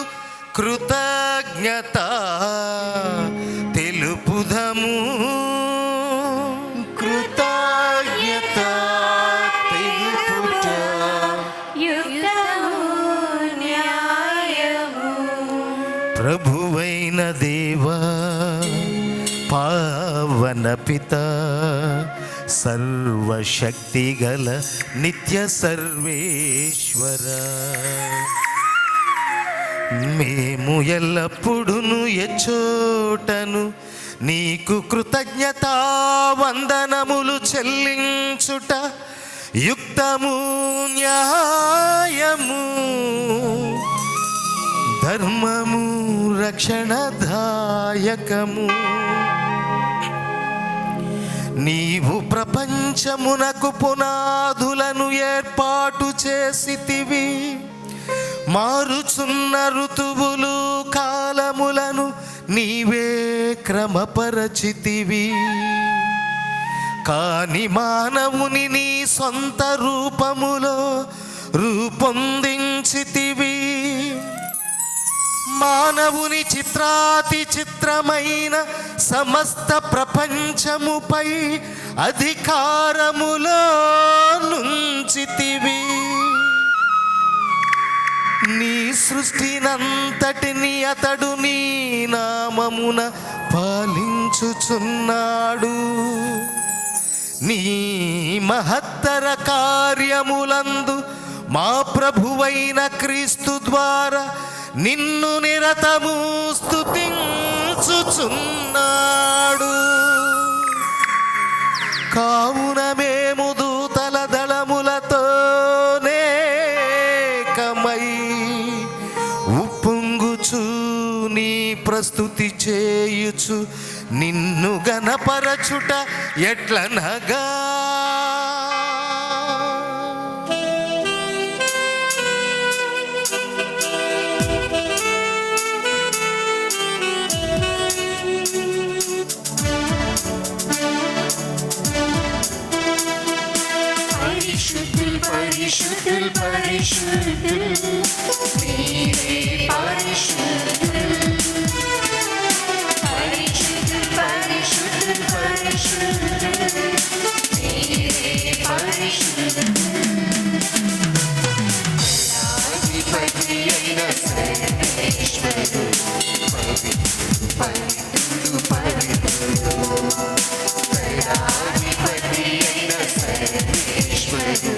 Speaker 3: కృతజ్ఞత తెలుపుదము.
Speaker 2: కృతజ్ఞత తెలుపుట
Speaker 3: ప్రభువైన దేవా, పావన పిత, సర్వశక్తి గల నిత్య సర్వేశ్వర, మేము ఎల్లప్పుడూ ఎచ్చోటను నీకు కృతజ్ఞతా వందనములు చెల్లించుట యుక్తము, న్యాయము, ధర్మము, రక్షణదాయకము. నీవు ప్రపంచమునకు పునాదులను ఏర్పాటు చేసితివి. మారుచున్న ఋతువులు కాలములను నీవే క్రమపరచితివి. కాని మానవుని నీ సొంత రూపములో రూపొందించితివి. మానవుని చిత్రాతి చిత్రమైన సమస్త ప్రపంచముపై అధికారములో నుంచితివి. నీ సృష్టినంతటిని అతడు నీ నామమున పాలించుచున్నాడు. నీ మహత్తర కార్యములందు మా ప్రభువైన క్రీస్తు ద్వారా నిన్ను నిరతము స్తుతించుచున్నాడు. కావున మేము దూతల దళములతోనే కమై ఉప్పొంగుచు నీ ప్రస్తుతి చేయుచు నిన్ను గణపరచుట ఎట్లనగా,
Speaker 2: పరిశుద్ధుల్ పరిశుద్ధుల్ పరిశుద్ధుల్ మీరే పరిశుద్ధుల్. పరిశుద్ధుల్ పరిశుద్ధుల్ పరిశుద్ధుల్ మీరే పరిశుద్ధుల్. అధిపతి అయిన సర్వేశ్వరుడు పవిత్రుడు పవిత్రుడు. అధిపతి అయిన సర్వేశ్వరుడు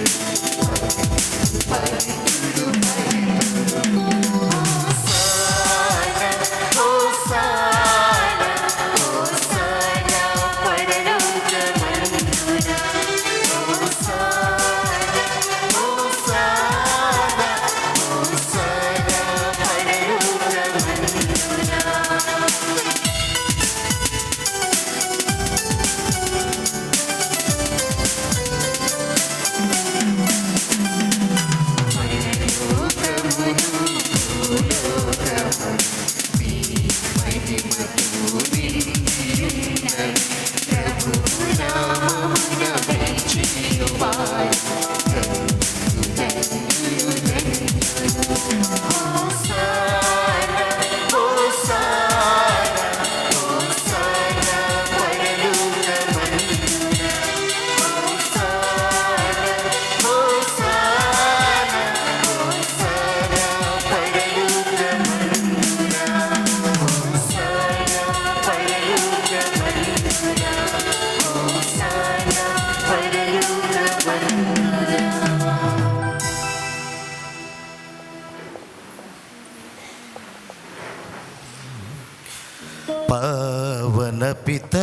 Speaker 3: పిత,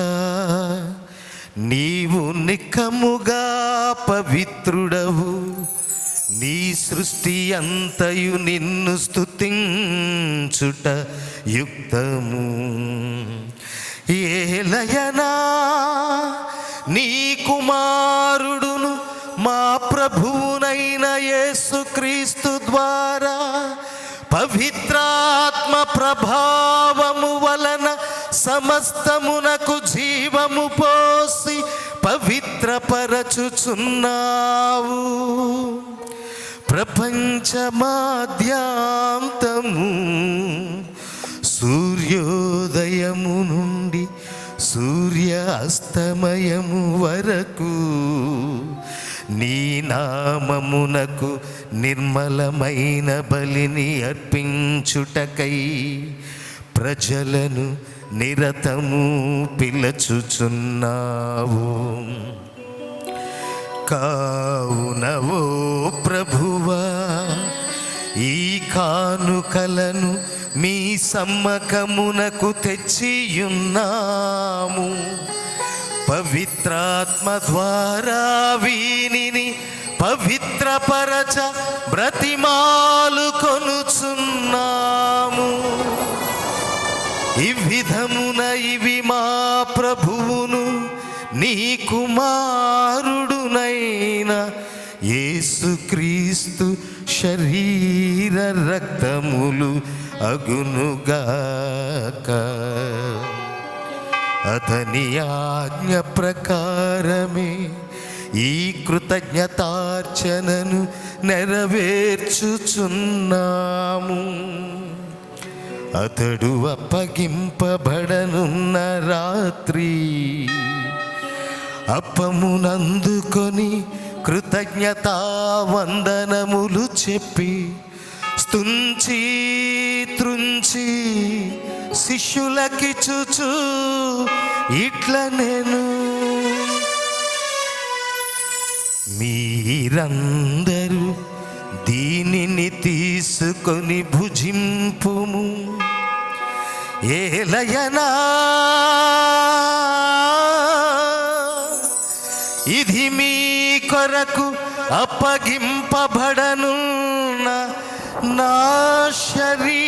Speaker 3: నీవు నిక్కముగా పవిత్రుడవు. నీ సృష్టి అంతయు నిన్ను స్తుతించుట యుక్తము. ఏలయనా నీ కుమారుడును మా ప్రభువునైన యేసుక్రీస్తు ద్వారా పవిత్రాత్మ ప్రభావము వలన సమస్తమునకు జీవము పోసి పవిత్రపరచుచున్నావు. ప్రపంచమాద్యాంతము సూర్యోదయము నుండి సూర్య అస్తమయము వరకు నీ నామమునకు నిర్మలమైన బలిని అర్పించుటకై ప్రజలను నిరతము పిలచుచున్నావు. కావునవో ప్రభువా, ఈ కానుకలను మీ సమ్మకమునకు తెచ్చియున్నాము. పవిత్రాత్మ ద్వారా వీనిని పవిత్రపరచ బ్రతిమాలు కొనుచున్నాము. ఈ విధమున ఇవి మా ప్రభువును నీ కుమారుడునైన యేసుక్రీస్తు శరీర రక్తములు అగునుగాక. అతని ఆజ్ఞ ప్రకారమే ఈ కృతజ్ఞతార్చనను నెరవేర్చుచున్నాము. అతడు అప్పగింపబడనున్న రాత్రి అప్పమునందుకొని కృతజ్ఞతా వందనములు చెప్పి స్తుతించి త్రుంచి శిష్యులకిచ్చుచు ఇట్ల నేను, మీరందరూ దీనిని తీసుకొని భుజింపుము. ఏలయనా ఇది మీ కొరకు అప్పగింపబడనున్న నా శరీరము.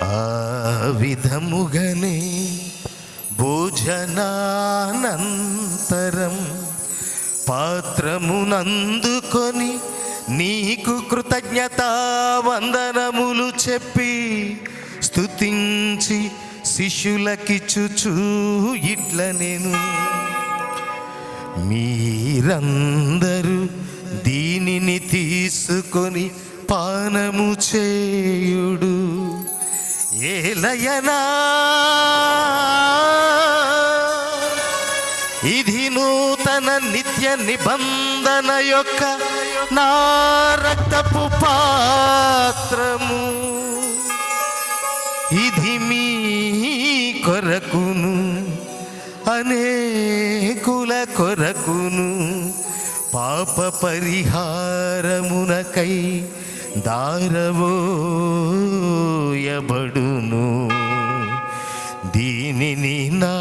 Speaker 3: ఆ విధముగనే భోజనానంతరం పాత్రమునందుకొని నీకు కృతజ్ఞతా వందనములు చెప్పి స్తుతించి శిష్యులకిచ్చుచు ఇట్ల నేను, మీరందరూ దీనిని తీసుకొని పానము చేయుడు. ఏలయనా ఇది నూతన నిత్య నిబంధన యొక్క నా రక్తపు పాత్రము. ఇది మీ కొరకును అనేకుల కొరకును పాప పరిహారమునకై దారవోయబడును. దీనిని నా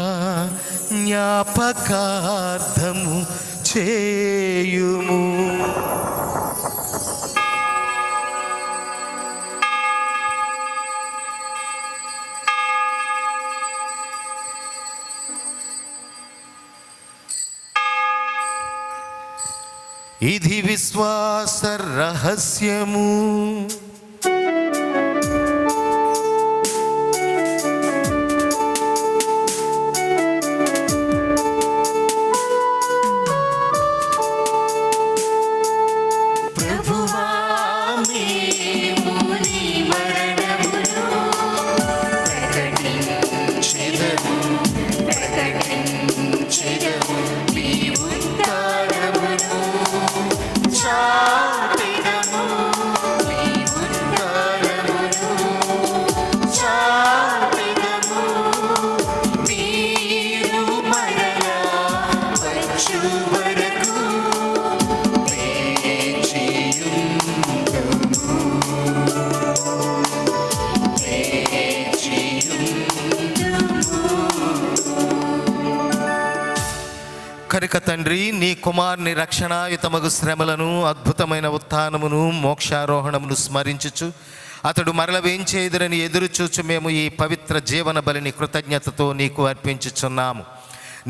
Speaker 3: జ్ఞాపకార్థము చేయుము. ఇది విశ్వాస రహస్యము.
Speaker 2: చాటిదము నీ
Speaker 3: కనుక తండ్రి, నీ కుమారుని రక్షణాయుతమగు శ్రమలను, అద్భుతమైన ఉత్థానమును, మోక్షారోహణమును స్మరించుచు అతడు మరల వేంచేదురని ఎదురుచూచు మేము ఈ పవిత్ర జీవన బలిని కృతజ్ఞతతో నీకు అర్పించుచున్నాము.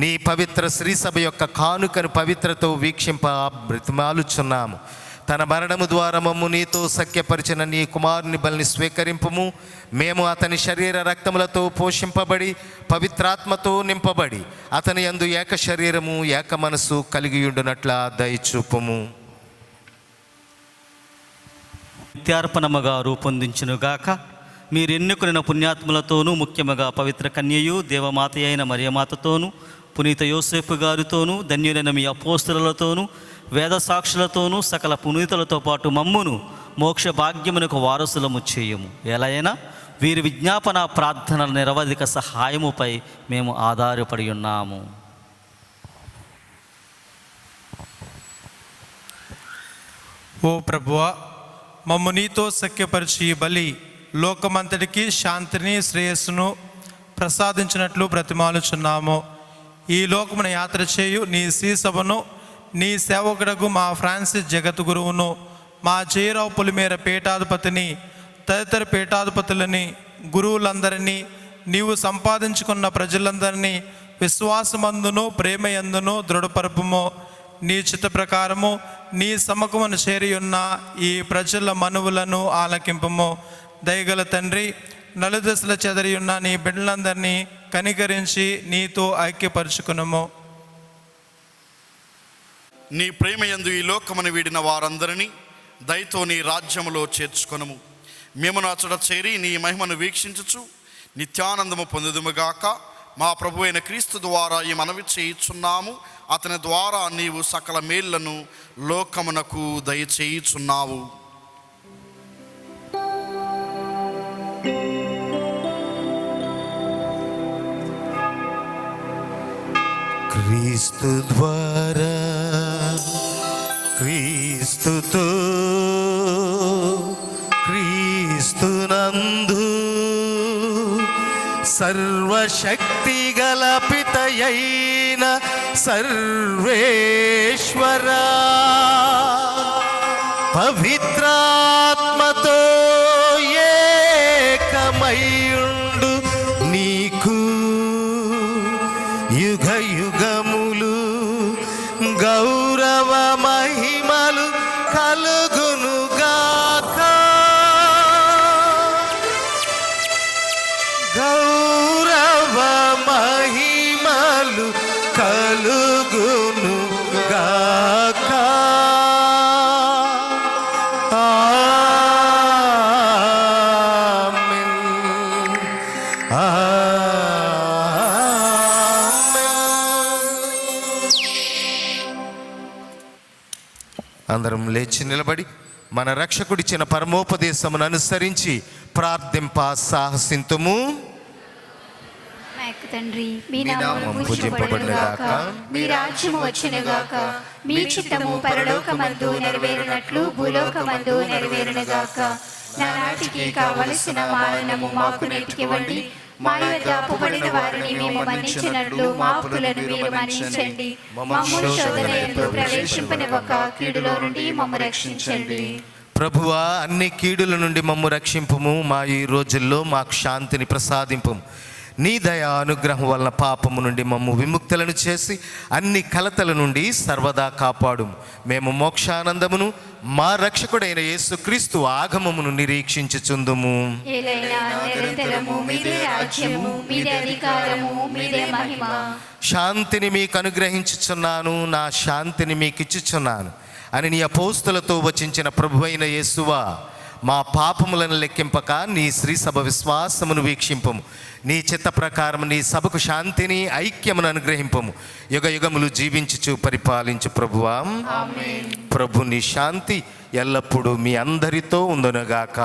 Speaker 3: నీ పవిత్ర శ్రీసభ యొక్క కానుకను పవిత్రతో వీక్షింప బ్రతిమాలుచున్నాము. తన మరణము ద్వారా మమ్ము నీతో సఖ్యపరిచిన నీ కుమారుని బలిని స్వీకరింపుము. మేము అతని శరీర రక్తములతో పోషింపబడి పవిత్రాత్మతో నింపబడి అతని యందు ఏక శరీరము ఏక మనసు కలిగియుండునట్ల దయచూపుము.
Speaker 14: నిత్యార్పణముగా రూపొందించునుగాక. మీరు ఎన్నుకున్న పుణ్యాత్ములతోనూ, ముఖ్యముగా పవిత్ర కన్యయు దేవమాత అయిన మరియమాతతోనూ, పునీత యోసేపు గారితోనూ, ధన్యులైన మీ అపోస్తులతోనూ, వేద సాక్షులతోనూ, సకల పునీతులతో పాటు మమ్మును మోక్ష భాగ్యమునకు వారసులము చేయము. ఎలైనా వీరి విజ్ఞాపన ప్రార్థనల నిరవధిక సహాయముపై మేము ఆధారపడి ఉన్నాము.
Speaker 5: ఓ ప్రభువా, మమ్ము నీతో సఖ్యపరిచి ఈ బలి లోకమంతటికి శాంతిని, శ్రేయస్సును ప్రసాదించినట్లు బ్రతిమాలుచున్నాము. ఈ లోకమున యాత్ర చేయు నీ శ్రీసభను, నీ సేవకుడకు మా ఫ్రాన్సిస్ జగద్గురువును, మా జయరావు పొలిమేర పీఠాధిపతిని, తదితర పీఠాధిపతులని, గురువులందరినీ, నీవు సంపాదించుకున్న ప్రజలందరినీ విశ్వాసమందును ప్రేమయందును దృఢపరపుము. నీ చిత్త ప్రకారము నీ సముఖమును చేరియున్న ఈ ప్రజల మనవులను ఆలకింపము. దయగల తండ్రి, నలుదశల చెదరియున్న నీ బిడ్డలందరినీ కనికరించి నీతో ఐక్యపరుచుకునము.
Speaker 15: నీ ప్రేమయందు ఈ లోకమును వీడిన వారందరినీ దయతో నీ రాజ్యములో చేర్చుకొనుము. మేము అచట చేరి నీ మహిమను వీక్షించుచు నిత్యానందము పొందుదుముగాక. మా ప్రభు అయిన క్రీస్తు ద్వారా ఈ మనవి చేయుచున్నాము. అతని ద్వారా నీవు సకల మేళ్లను లోకమునకు దయచేయుచున్నావు.
Speaker 3: క్రీస్తు ద్వారా, క్రీస్తుతో, క్రీస్తునందు సర్వశక్తి గల పితయైన సర్వేశ్వరా, పవిత్రాత్మతో ఏకమయుండు నీకు యుగ యుగములు గౌరవ మహిమలు కలుగునుగాక. గౌరవ మహిమలు కలుగునుగాక. ఆమేన్. అందరం లేచి నిలబడి మన రక్షకుడిచ్చిన పరమోపదేశమును అనుసరించి ప్రార్థింప సాహసింతుము.
Speaker 2: తండ్రి, మీ నామము పూజింపబడునుగాక, మీ రాజ్యము వచ్చునుగాక, మీ చిత్తము పరలోకమందు నెరవేరునట్లు భూలోకమందు నెరవేరునుగాక. నానాటికి కావలసిన మానము మాకు నేటికివ్వండి. మా యొద్ద అప్పుబడిన వారిని మేము మన్నించినట్లు మా అప్పులను మీరు మన్నించండి. మమ్మును శోధన యందు ప్రవేశింపనివ్వక కీడులో నుండి మమ్ము రక్షించండి.
Speaker 3: ప్రభువా, అన్ని కీడుల నుండి మమ్ము రక్షింపుము. మా ఈ రోజుల్లో మాకు శాంతిని ప్రసాదింపుము. నీ దయా అనుగ్రహం వలన పాపము నుండి మమ్ము విముక్తులను చేసి అన్ని కలతల నుండి సర్వదా కాపాడుము. మేము మోక్షానందమును మా రక్షకుడైన యేసుక్రీస్తు ఆగమమును నిరీక్షించుచుందుము. శాంతిని మీకు అనుగ్రహించుచున్నాను, నా శాంతిని మీకు ఇచ్చుచున్నాను అని నీ అపోస్తులతో వచించిన ప్రభువైన యేసువా, మా పాపములను లెక్కింపక నీ శ్రీసభ విశ్వాసమును వీక్షింపము. నీ చిత్త ప్రకారం నీ సభకు శాంతిని, ఐక్యమును అనుగ్రహింపము. యుగ యుగములు జీవించుచు పరిపాలించు ప్రభువా. ప్రభు నీ శాంతి ఎల్లప్పుడూ మీ అందరితో ఉండునుగాక.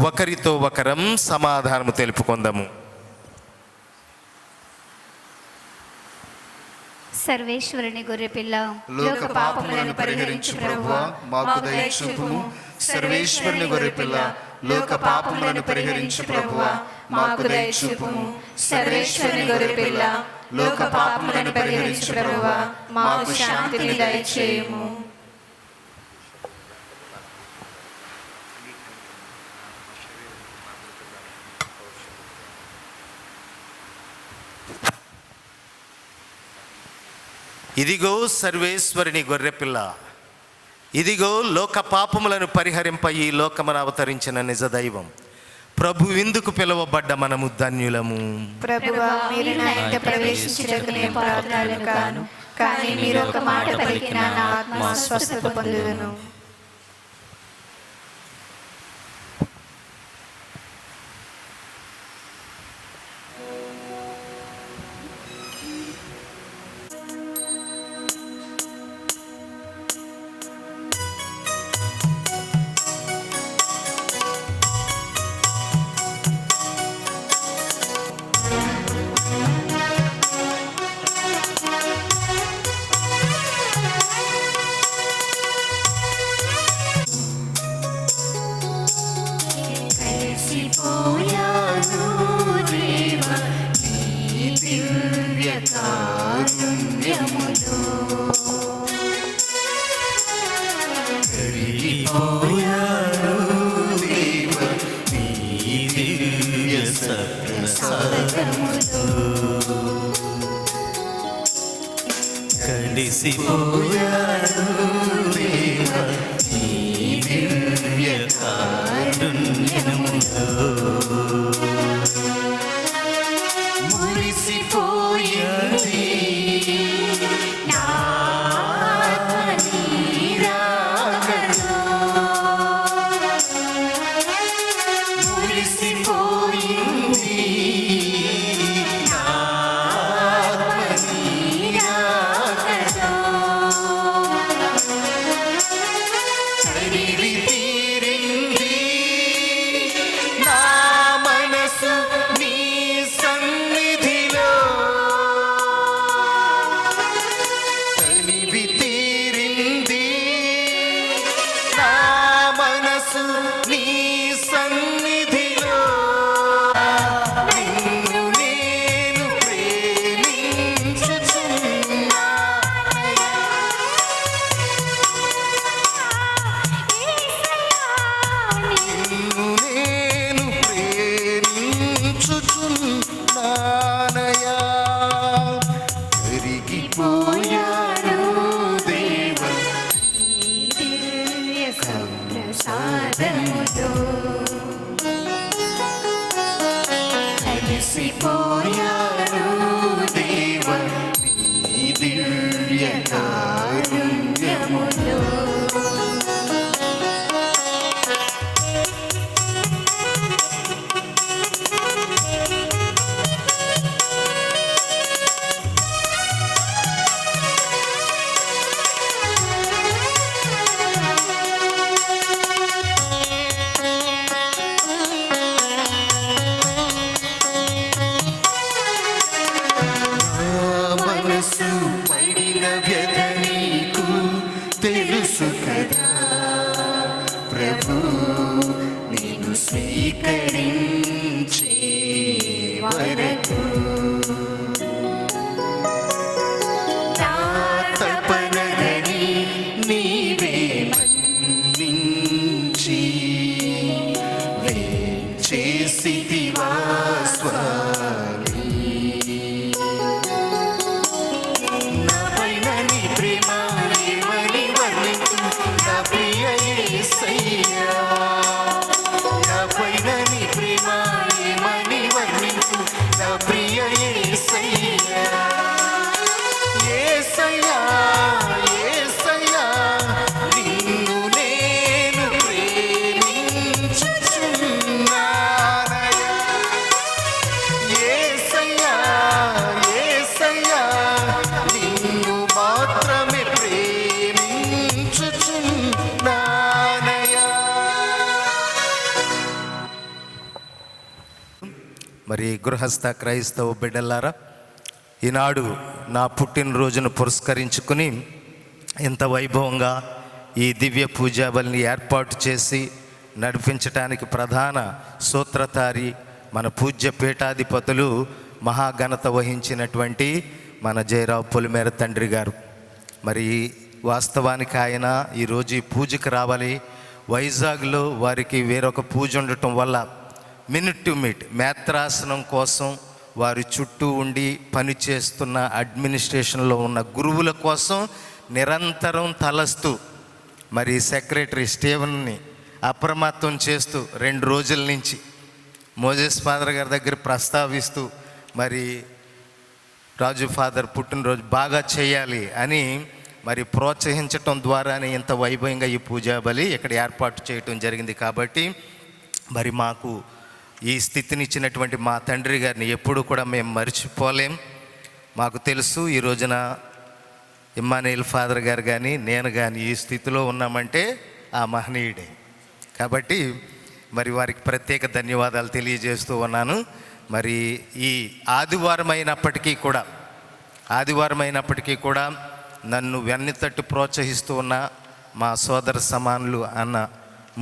Speaker 3: ఒకరితో ఒకరం సమాధానము తెలుపుకొందాము.
Speaker 2: సర్వేశ్వరుని గొర్రెపిల్ల, లోక పాపములను పరిహరించు ప్రభువా, మాకు దయ చూపుము. సర్వేశ్వరుని గొర్రెపిల్ల, లోక పాపములను పరిహరించు ప్రభువా, మాకు దయ చూపుము. సర్వేశ్వరుని గొర్రెపిల్ల,
Speaker 7: లోక పాపములను పరిహరించు ప్రభువా, మాకు శాంతిని దయచేయుము.
Speaker 3: ఇదిగో సర్వేశ్వరుని గొర్రెపిల్ల, ఇదిగో లోక పాపములను పరిహరింప ఈ లోకమున అవతరించిన నిజ దైవం. ప్రభు విందుకు పిలువబడ్డ మనము ధన్యులము.
Speaker 7: ప్రభువా, మీరు నా ఇంట ప్రవేశించుటకు నేను పాత్రుడను కాను, కానీ మీరు ఒక మాట పలికినా నా ఆత్మ స్వస్థత పొందుదును.
Speaker 14: కలిసిపోయాడు దేవా నీ దివ్య కారుణ్యములో, మురిసిపోయింది నా నీరాగలో, మురిసిపోయింది కలిసిపోయాడు దేవా నీ దివ్య కారుణ్యములో. పడిన వ్యధ నీకు తెలుసు కదా ప్రభు, నేను స్వీకరించే వరకు నా తపనగని నీవే మన్నించి వేచేసితివా స్వామి.
Speaker 3: మరి గృహస్థ క్రైస్తవ బిడ్డలారా, ఈనాడు నా పుట్టినరోజును పురస్కరించుకుని ఇంత వైభవంగా ఈ దివ్య పూజాబలిని ఏర్పాటు చేసి నడిపించటానికి ప్రధాన సూత్రధారి మన పూజ్య పీఠాధిపతులు మహాఘనత వహించినటువంటి మన జయరావు పొలిమేర తండ్రి గారు. మరి వాస్తవానికి ఆయన ఈరోజు ఈ పూజకి రావాలి. వైజాగ్లో వారికి వేరొక పూజ ఉండటం వల్ల మినిట్ టు మినిట్ మేత్రాసనం కోసం వారి చుట్టూ ఉండి పనిచేస్తున్న అడ్మినిస్ట్రేషన్లో ఉన్న గురువుల కోసం నిరంతరం తలస్తూ మరి సెక్రటరీ స్టీవెన్ని అప్రమత్తం చేస్తూ 2 రోజుల నుంచి మోజెస్ ఫాదర్ గారి దగ్గర ప్రస్తావిస్తూ మరి రాజు ఫాదర్ పుట్టినరోజు బాగా చేయాలి అని మరి ప్రోత్సహించటం ద్వారానే ఇంత వైభవంగా ఈ పూజా బలి ఇక్కడ ఏర్పాటు చేయటం జరిగింది. కాబట్టి మరి మాకు ఈ స్థితినిచ్చినటువంటి మా తండ్రి గారిని ఎప్పుడు కూడా మేము మర్చిపోలేం. మాకు తెలుసు ఈ రోజున ఇమ్మానుయేల్ ఫాదర్ గారు కానీ నేను కానీ ఈ స్థితిలో ఉన్నామంటే ఆ మహనీయుడే. కాబట్టి మరి వారికి ప్రత్యేక ధన్యవాదాలు తెలియజేస్తూ ఉన్నాను. మరి ఈ ఆదివారం అయినప్పటికీ కూడా నన్ను వెన్నుతట్టు ప్రోత్సహిస్తూ ఉన్న మా సోదర సమానులు అన్న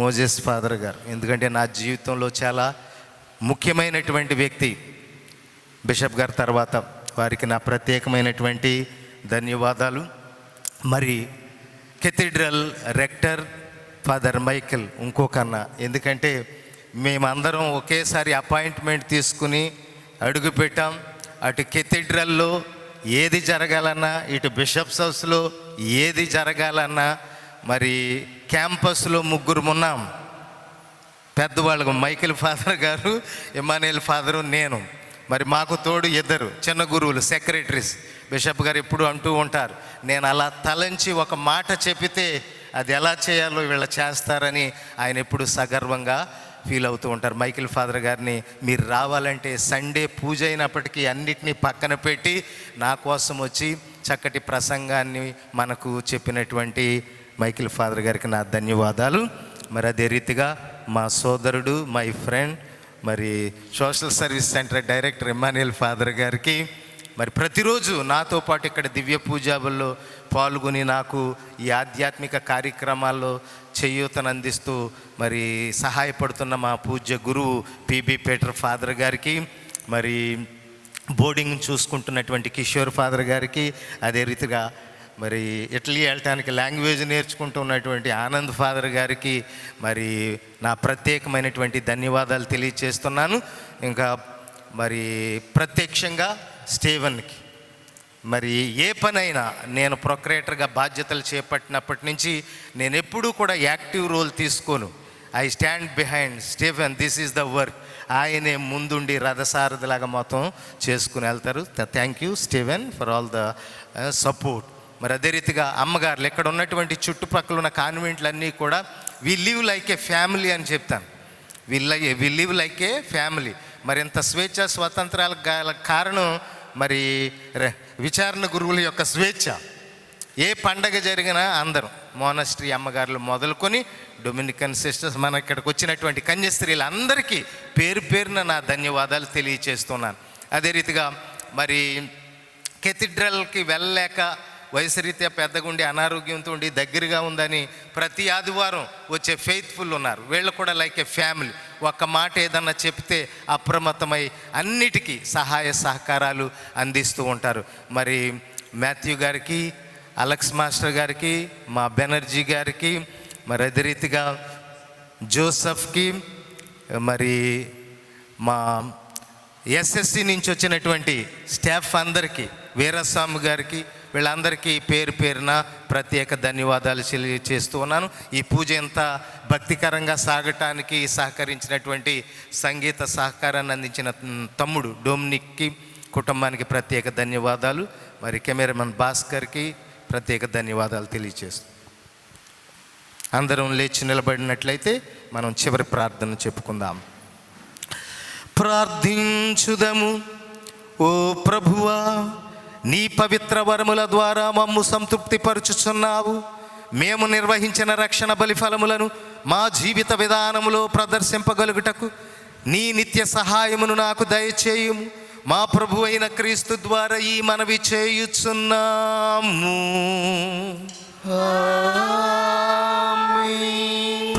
Speaker 3: మోజెస్ ఫాదర్ గారు, ఎందుకంటే నా జీవితంలో చాలా ముఖ్యమైనటువంటి వ్యక్తి బిషప్ గారి తర్వాత, వారికి నా ప్రత్యేకమైనటువంటి ధన్యవాదాలు. మరి కెథీడ్రల్ రెక్టర్ ఫాదర్ మైకేల్ ఇంకొకన్నా, ఎందుకంటే మేమందరం ఒకేసారి అపాయింట్మెంట్ తీసుకుని అడుగుపెట్టాం. అటు కెథీడ్రల్లో ఏది జరగాలన్నా, ఇటు బిషప్స్ హౌస్లో ఏది జరగాలన్నా, మరి క్యాంపస్లో 3 ఉన్నాం పెద్దవాళ్ళకు, మైకేల్ ఫాదర్ గారు, ఇమ్మానుయేల్ ఫాదరు, నేను. మరి మాకు తోడు 2 చిన్న గురువులు సెక్రటరీస్. బిషప్ గారు ఎప్పుడు అంటూ ఉంటారు, నేను అలా తలంచి ఒక మాట చెప్పితే అది ఎలా చేయాలో వీళ్ళు చేస్తారని ఆయన ఎప్పుడు సగర్వంగా ఫీల్ అవుతూ ఉంటారు. మైకేల్ ఫాదర్ గారిని మీరు రావాలంటే సండే పూజ అయినప్పటికీ అన్నిటినీ పక్కన పెట్టి నా కోసం వచ్చి చక్కటి ప్రసంగాన్ని మనకు చెప్పినటువంటి మైకేల్ ఫాదర్ గారికి నా ధన్యవాదాలు. మరి అదే రీతిగా మా సోదరుడు, మై ఫ్రెండ్, మరి social service centre director Emmanuel father గారికి, మరి ప్రతిరోజు నాతో పాటు ఇక్కడ దివ్య పూజాబుల్లో పాల్గొని నాకు ఈ ఆధ్యాత్మిక కార్యక్రమాల్లో చేయూతనందిస్తూ మరి సహాయపడుతున్న మా పూజ్య గురువు పిబి పీటర్ ఫాదర్ గారికి, మరి బోర్డింగ్ చూసుకుంటున్నటువంటి కిషోర్ ఫాదర్ గారికి, అదే రీతిగా మరి ఇటలీ వెళ్ళటానికి లాంగ్వేజ్ నేర్చుకుంటున్నటువంటి ఆనంద్ ఫాదర్ గారికి మరి నా ప్రత్యేకమైనటువంటి ధన్యవాదాలు తెలియచేస్తున్నాను. ఇంకా మరి ప్రత్యక్షంగా స్టీవెన్కి, మరి ఏ పనైనా నేను ప్రొక్రేటర్గా బాధ్యతలు చేపట్టినప్పటి నుంచి నేను ఎప్పుడూ కూడా యాక్టివ్ రోల్ తీసుకోను. I stand behind Steven, this is the work. ఆయనే ముందుండి రథసారథిలాగా మొత్తం చేసుకుని వెళ్తారు. Thank you Steven for all the support. మరి అదే రీతిగా అమ్మగారులు ఇక్కడ ఉన్నటువంటి చుట్టుపక్కల ఉన్న కాన్వెంట్లన్నీ కూడా we live like a family అని చెప్తాను. We live like a family. మరి ఇంత స్వేచ్ఛ స్వతంత్రాలకు గల కారణం మరి విచారణ గురువుల యొక్క స్వేచ్ఛ. ఏ పండగ జరిగినా అందరం మోనస్ట్రీ అమ్మగారులు మొదలుకొని డొమినికన్ సిస్టర్స్, మన ఇక్కడికి వచ్చినటువంటి కన్యస్త్రీలు అందరికీ పేరు పేరున నా ధన్యవాదాలు తెలియచేస్తున్నాను. అదే రీతిగా మరి కెథీడ్రల్కి వెళ్ళలేక వయసు రీత్యా పెద్దగుండి అనారోగ్యంతో ఉండి దగ్గరగా ఉందని ప్రతి ఆదివారం వచ్చే ఫెయిత్ఫుల్ ఉన్నారు. వీళ్ళు కూడా లైక్ ఏ ఫ్యామిలీ. ఒక్క మాట ఏదన్నా చెప్తే అప్రమత్తమై అన్నిటికీ సహాయ సహకారాలు అందిస్తూ ఉంటారు. మరి మాథ్యూ గారికి, అలెక్స్ మాస్టర్ గారికి, మా బెనర్జీ గారికి, మరి అదే రీతిగా జోసఫ్కి, మరి మా ఎస్ఎస్సి నుంచి వచ్చినటువంటి స్టాఫ్ అందరికీ, వీరస్వామి గారికి, వీళ్ళందరికీ పేరు పేరున ప్రత్యేక ధన్యవాదాలు తెలియజేస్తూ ఉన్నాను. ఈ పూజ ఎంత భక్తికరంగా సాగటానికి సహకరించినటువంటి సంగీత సహకారాన్ని అందించిన తమ్ముడు డొమినిక్కి, కుటుంబానికి ప్రత్యేక ధన్యవాదాలు. మరి కెమెరామెన్ భాస్కర్కి ప్రత్యేక ధన్యవాదాలు తెలియజేస్తూ అందరం లేచి నిలబడినట్లయితే మనం చివరి ప్రార్థన చెప్పుకుందాం. ప్రార్థించుదము. ఓ ప్రభువా, నీ పవిత్ర వరముల ద్వారా మమ్ము సంతృప్తిపరుచుచున్నావు. మేము నిర్వహించిన రక్షణ బలిఫలములను మా జీవిత విధానములో ప్రదర్శింపగలుగుటకు నీ నిత్య సహాయమును నాకు దయచేయుము. మా ప్రభు అయిన క్రీస్తు ద్వారా ఈ మనవి చేయుచున్నాము.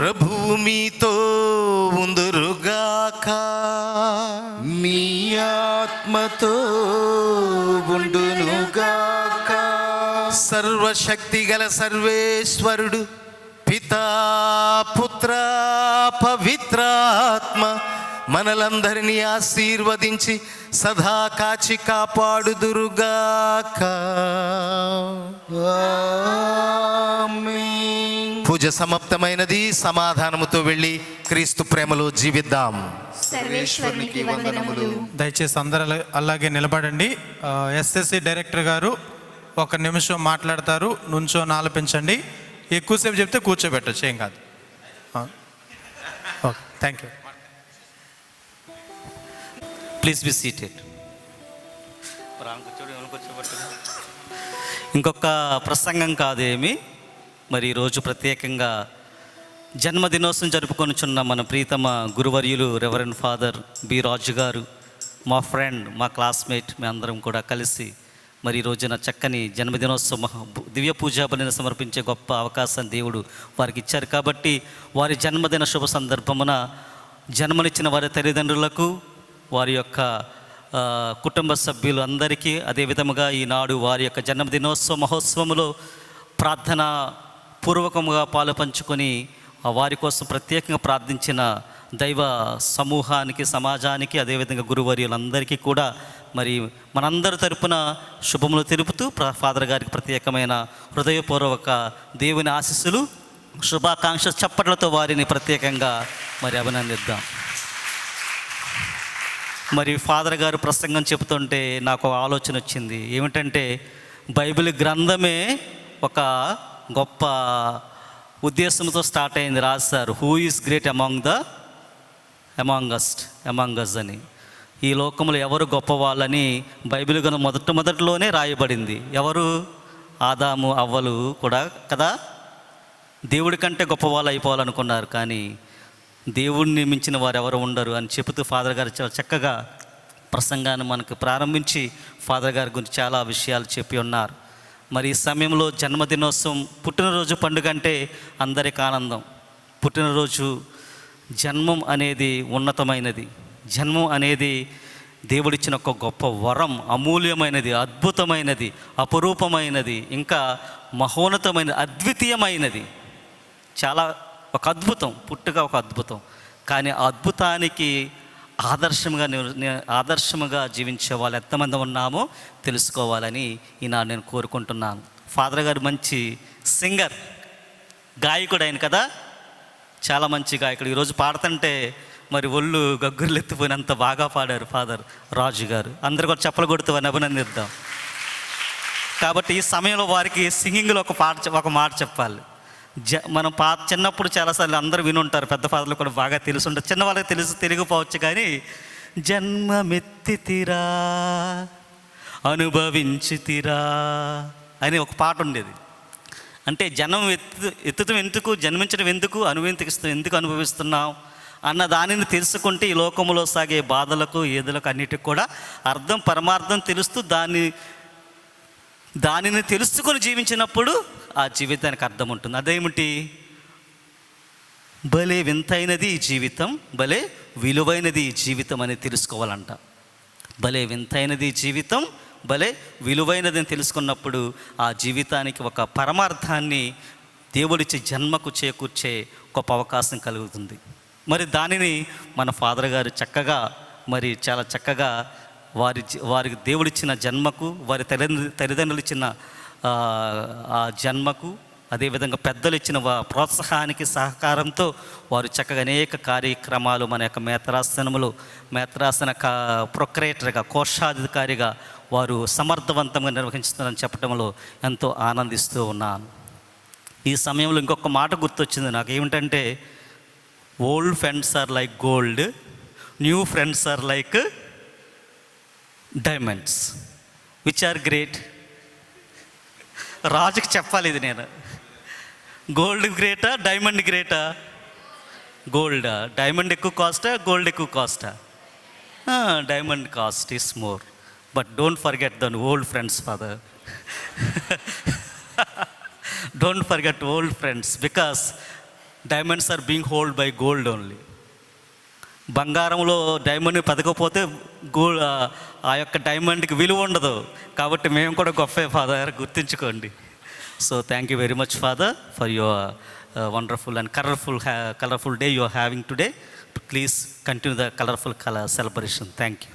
Speaker 3: ప్రభువు మీతో ఉందురుగాక,
Speaker 1: మీ ఆత్మతో
Speaker 3: సర్వశక్తి గల సర్వేశ్వరుడు పితా పుత్ర పవిత్రాత్మ మనలందరినీ ఆశీర్వదించి సదా కాచి కాపాడుదురుగాక. ఆమేన్. పూజ సమాప్తమైనది. సమాధానముతో వెళ్ళి క్రీస్తు ప్రేమలో జీవిద్దాం.
Speaker 7: సర్వేశ్వరునికి వందనములు.
Speaker 5: దయచేసి అందరూ అలాగే నిలబడండి. ఎస్ఎస్సి డైరెక్టర్ గారు ఒక నిమిషం మాట్లాడతారు. నుంచో ఆలపించండి. ఎక్కువసేపు చెప్తే కూర్చోబెట్టచ్చు, ఏం కాదు. Okay, thank you.
Speaker 14: Please be seated. ఇంకొక ప్రసంగం కాదేమి, మరి ఈరోజు ప్రత్యేకంగా జన్మదినోత్సవం జరుపుకొనిచున్న మన ప్రీతమ గురువర్యులు రెవరెండ్ ఫాదర్ బి రాజు గారు, మా ఫ్రెండ్, మా క్లాస్మేట్, మీ అందరం కూడా కలిసి మరి ఈ రోజున చక్కని జన్మదినోత్సవ దివ్య పూజా బలిని సమర్పించే గొప్ప అవకాశం దేవుడు వారికి ఇచ్చారు. కాబట్టి వారి జన్మదిన శుభ సందర్భమున జన్మనిచ్చిన వారి తల్లిదండ్రులకు, వారి యొక్క కుటుంబ సభ్యులు అందరికీ, అదేవిధముగా ఈనాడు వారి యొక్క జన్మదినోత్సవ మహోత్సవములో ప్రార్థన పూర్వకముగా పాలు పంచుకొని వారి కోసం ప్రత్యేకంగా ప్రార్థించిన దైవ సమూహానికి, సమాజానికి, అదేవిధంగా గురువర్యులందరికీ కూడా మరి మనందరి తరపున శుభములు తెలుపుతూ ఫాదర్ గారికి ప్రత్యేకమైన హృదయపూర్వక దేవుని ఆశీస్సులు, శుభాకాంక్ష చప్పట్లతో వారిని ప్రత్యేకంగా మరి అభినందిద్దాం. మరి ఫాదర్ గారు ప్రసంగం చెబుతుంటే నాకు ఆలోచన వచ్చింది. ఏమిటంటే బైబిల్ గ్రంథమే ఒక గొప్ప ఉద్దేశంతో స్టార్ట్ అయింది. రాశారు, who is great among us అని. ఈ లోకంలో ఎవరు గొప్పవాళ్ళని బైబిల్ గ్రంథం మొదట్లోనే రాయబడింది. ఎవరు? ఆదాము అవ్వలు కూడా కదా. దేవుడి కంటే గొప్పవాళ్ళు అయిపోవాలనుకున్నారు, కానీ దేవుడిని మించిన వారు ఎవరు ఉండరు అని చెబుతూ ఫాదర్ గారు చాలా చక్కగా ప్రసంగాన్ని మనకు ప్రారంభించి ఫాదర్ గారి గురించి చాలా విషయాలు చెప్పి ఉన్నారు. మరి ఈ సమయంలో జన్మదినోత్సవం, పుట్టినరోజు పండుగ అంటే అందరికీ ఆనందం. పుట్టినరోజు, జన్మం అనేది ఉన్నతమైనది. జన్మం అనేది దేవుడిచ్చిన ఒక గొప్ప వరం, అమూల్యమైనది, అద్భుతమైనది, అపురూపమైనది, ఇంకా మహోన్నతమైనది, అద్వితీయమైనది. చాలా ఒక అద్భుతం, పుట్టుక ఒక అద్భుతం. కానీ ఆ అద్భుతానికి ఆదర్శముగా జీవించే వాళ్ళు ఎంతమంది ఉన్నామో తెలుసుకోవాలని ఈనాడు నేను కోరుకుంటున్నాను. ఫాదర్ గారు మంచి సింగర్, గాయకుడు ఆయన కదా, చాలా మంచి గాయకుడు. ఈరోజు పాడుతుంటే మరి ఒళ్ళు గగ్గుర్లు ఎత్తిపోయినంత బాగా పాడారు ఫాదర్ రాజు గారు. అందరు కూడా చప్పలు కొడుతూ వారిని అభినందిద్దాం. కాబట్టి ఈ సమయంలో వారికి సింగింగ్లో ఒక మాట చెప్పాలి. మనం చిన్నప్పుడు చాలాసార్లు అందరూ వినుంటారు, పెద్ద ఫాదర్లు కూడా బాగా తెలుసుంటారు, చిన్న వాళ్ళకి తెలియకపోవచ్చు. కానీ జన్మమెత్తితిరా అనుభవించితిరా అని ఒక పాట ఉండేది. అంటే జన్మం ఎత్తుతం ఎందుకు, జన్మించడం ఎందుకు, ఎందుకు అనుభవిస్తున్నాం అన్న దానిని తెలుసుకుంటే ఈ లోకంలో సాగే బాధలకు, ఏదులకు అన్నిటికి కూడా అర్థం, పరమార్థం తెలుస్తూ దానిని తెలుసుకొని జీవించినప్పుడు ఆ జీవితానికి అర్థం ఉంటుంది. అదేమిటి? భలే వింతైనది ఈ జీవితం, భలే విలువైనది ఈ జీవితం అని తెలుసుకోవాలంట. భలే వింతైనది ఈ జీవితం, భలే విలువైనది అని తెలుసుకున్నప్పుడు ఆ జీవితానికి ఒక పరమార్థాన్ని దేవుడిచ్చే జన్మకు చేకూర్చే గొప్ప అవకాశం కలుగుతుంది. మరి దానిని మన ఫాదర్ గారు చక్కగా, మరి చాలా చక్కగా వారికి దేవుడిచ్చిన జన్మకు, వారి తల్లిదండ్రులు ఇచ్చిన ఆ జన్మకు, అదేవిధంగా పెద్దలు ఇచ్చిన ప్రోత్సాహానికి, సహకారంతో వారు చక్కగా అనేక కార్యక్రమాలు మన యొక్క మేత్రాసన ప్రొక్రేటర్గా, కోశాధికారిగా వారు సమర్థవంతంగా నిర్వహిస్తున్నారని చెప్పడంలో ఎంతో ఆనందిస్తూ ఉన్నాను. ఈ సమయంలో ఇంకొక మాట గుర్తొచ్చింది నాకు. ఏమిటంటే, old friends are like gold, new friends are like diamonds, which are great? రాజుకి చెప్పాలి ఇది నేను. గోల్డ్ గ్రేటా, డైమండ్ గ్రేటా? గోల్డా? డైమండ్ ఎక్కువ కాస్టా, గోల్డ్ ఎక్కువ కాస్టా? Diamond cost is more, but don't forget the old friends father. Don't forget old friends, because diamonds are being hold by gold only. బంగారంలో డైమండ్ పదకపోతే ఆ యొక్క డైమండ్కి విలువ ఉండదు. కాబట్టి మేము కూడా గొప్ప ఫాదర్, గుర్తుంచుకోండి. So thank you very much, Father, for your wonderful and colorful day you are having today. Please continue the colorful celebration. Thank you.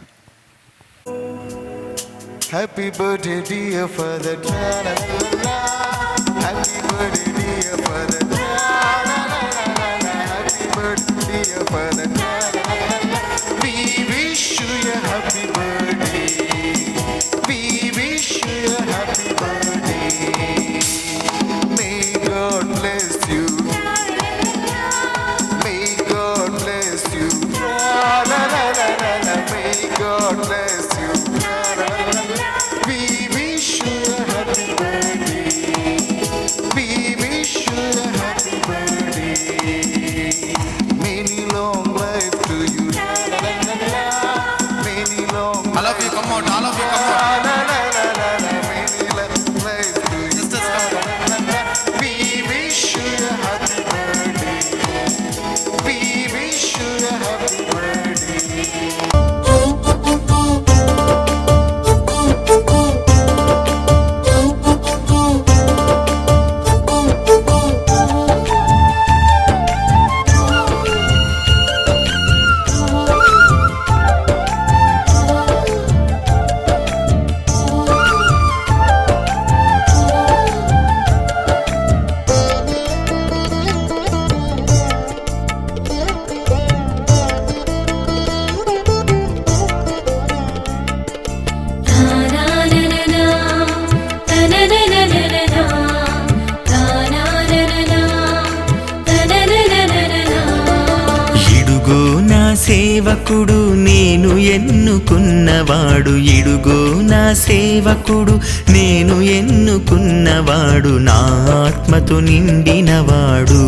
Speaker 9: Happy birthday, dear Father. Tra-la-la-la-la. Happy birthday, dear Father. Tra-la-la-la-la. Happy birthday, dear Father. Tra-la-la-la-la. We wish you a happy birthday. We wish you a happy birthday. May God bless you. May God bless you. Tra-la-la-la-la. May God bless you. Tra-la-la-la-la. We wish you a happy birthday. We wish you a happy birthday. Many long life to you. Many long life.
Speaker 5: All of you come out. All of you come out.
Speaker 9: Many long life to you. We wish you a happy birthday. We wish you a happy birthday.
Speaker 16: ఇడుగో నా సేవకుడు నేను ఎన్నుకున్నవాడు, ఇడుగో నా సేవకుడు నేను ఎన్నుకున్నవాడు, నా ఆత్మతో నిండినవాడు,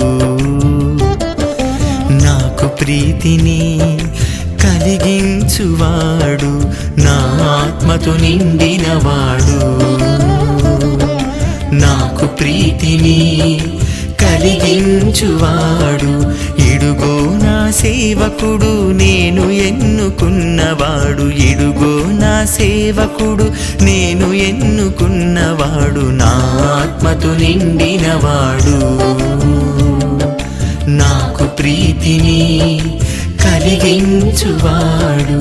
Speaker 16: నాకు ప్రీతిని కలిగించువాడు, నా ఆత్మతో నిండినవాడు, నాకు ప్రీతిని కలిగించువాడు, ఇడుగో నా సేవకుడు నేను ఎన్నుకున్నవాడు, ఇడుగో నా సేవకుడు నేను ఎన్నుకున్నవాడు, నా ఆత్మతో నిండినవాడు, నాకు ప్రీతిని కలిగించువాడు.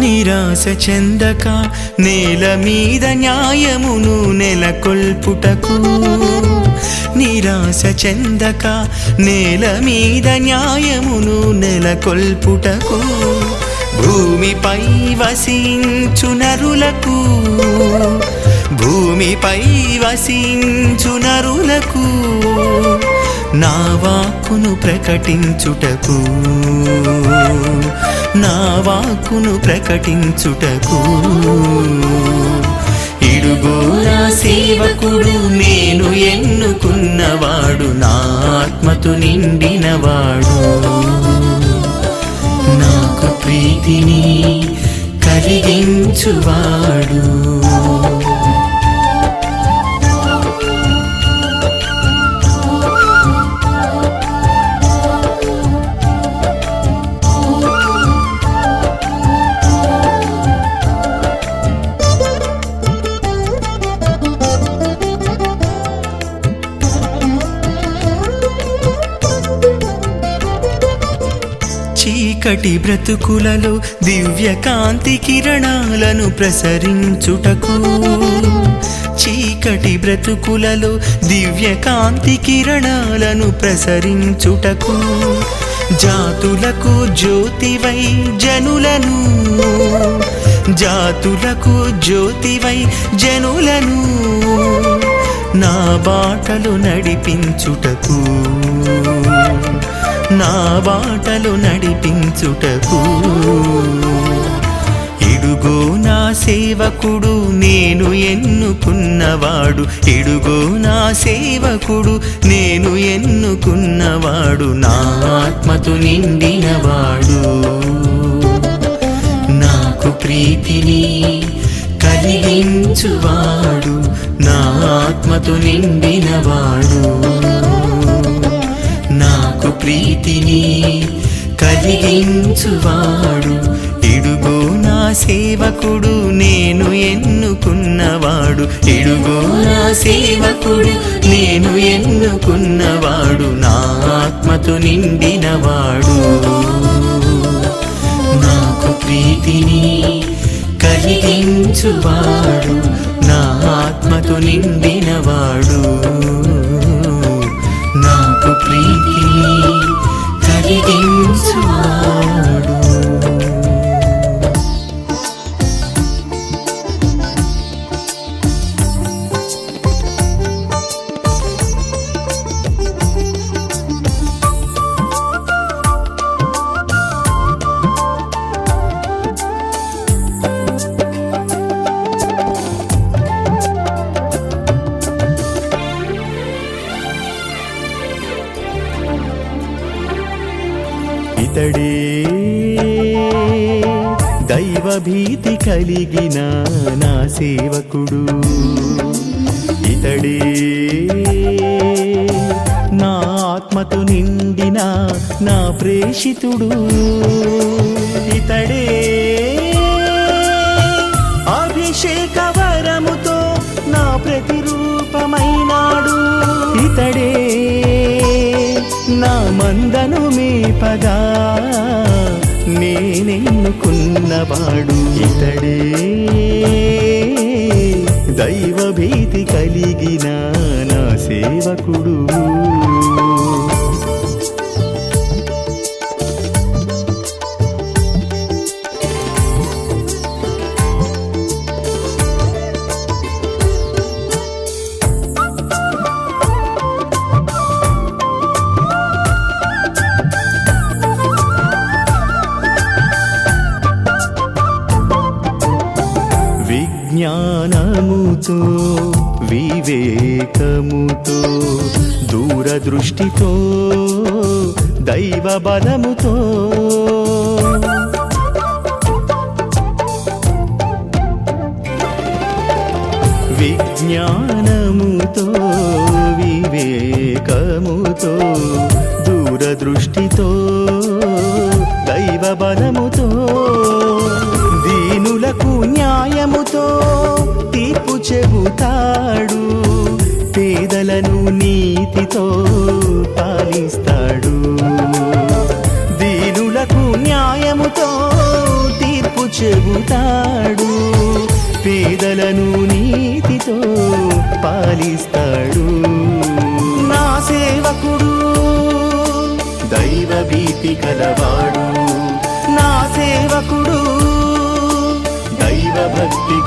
Speaker 16: నిరాశ చెందక నేల మీద న్యాయమును నెలకొల్పుటకు, నిరాశ చెందక నేల మీద న్యాయమును నెలకొల్పుటకు, భూమిపై వసించు నరులకు, భూమిపై వసించు నరులకు నా వాక్కును ప్రకటించుటకు, నా వాక్కును ప్రకటించుటకు, ఇడుగో నా సేవకుడు నేను ఎన్నుకున్నవాడు, నా ఆత్మతో నిండినవాడు, నాకు ప్రీతిని కలిగించువాడు. చీకటి బ్రతుకులలో దివ్య కాంతి కిరణాలను ప్రసరించుటకు, చీకటి బ్రతుకులలో దివ్య కాంతి కిరణాలను ప్రసరించుటకు, జాతులకు జ్యోతివై జనులను, జాతులకు జ్యోతివై జనులను నా బాటలు నడిపించుటకు, నా బాటలు నడిపించుటకు, ఇడుగో నా సేవకుడు నేను ఎన్నుకున్నవాడు, ఇడుగో నా సేవకుడు నేను ఎన్నుకున్నవాడు, నా ఆత్మతో నిండినవాడు, నాకు ప్రీతిని కలిగించువాడు, నా ఆత్మతో నిండినవాడు, నాకు ప్రీతిని కలిగించువాడు, ఇడుగో నా సేవకుడు నేను ఎన్నుకున్నవాడు, ఇడుగో నా సేవకుడు నేను ఎన్నుకున్నవాడు, నా ఆత్మతో నిండినవాడు, నాకు ప్రీతిని కలిగించువాడు, నా ఆత్మతో నిండినవాడు, నాకు ప్రీతిని కలిగించువాడు. ఇతడే దైవభీతి కలిగిన నా సేవకుడు, ఇతడే నా ఆత్మతో నిండిన నా ప్రేషితుడు, ఇతడే అభిషేక వరముతో నా ప్రతిరూపమైనాడు, ఇతడే నా మందను మేపగా నేనెన్నుకున్నవాడు, ఇతడే దైవభీతి కలిగిన నా సేవకుడు. జ్ఞానముతో వివేకముతో దూరదృష్టితో దైవ బలముతో విజ్ఞానముతో వివేకముతో దూరదృష్టితో దైవ బలముతో దీనులకు న్యాయముతో తీర్పు చెబుతాడు, పేదలను నీతితో పాలిస్తాడు, దీనులకు న్యాయముతో తీర్పు చెబుతాడు, పేదలను నీతితో పాలిస్తాడు, నా సేవకుడు దైవభీతి కలవాడు, నా సేవకుడు దైవ భక్తి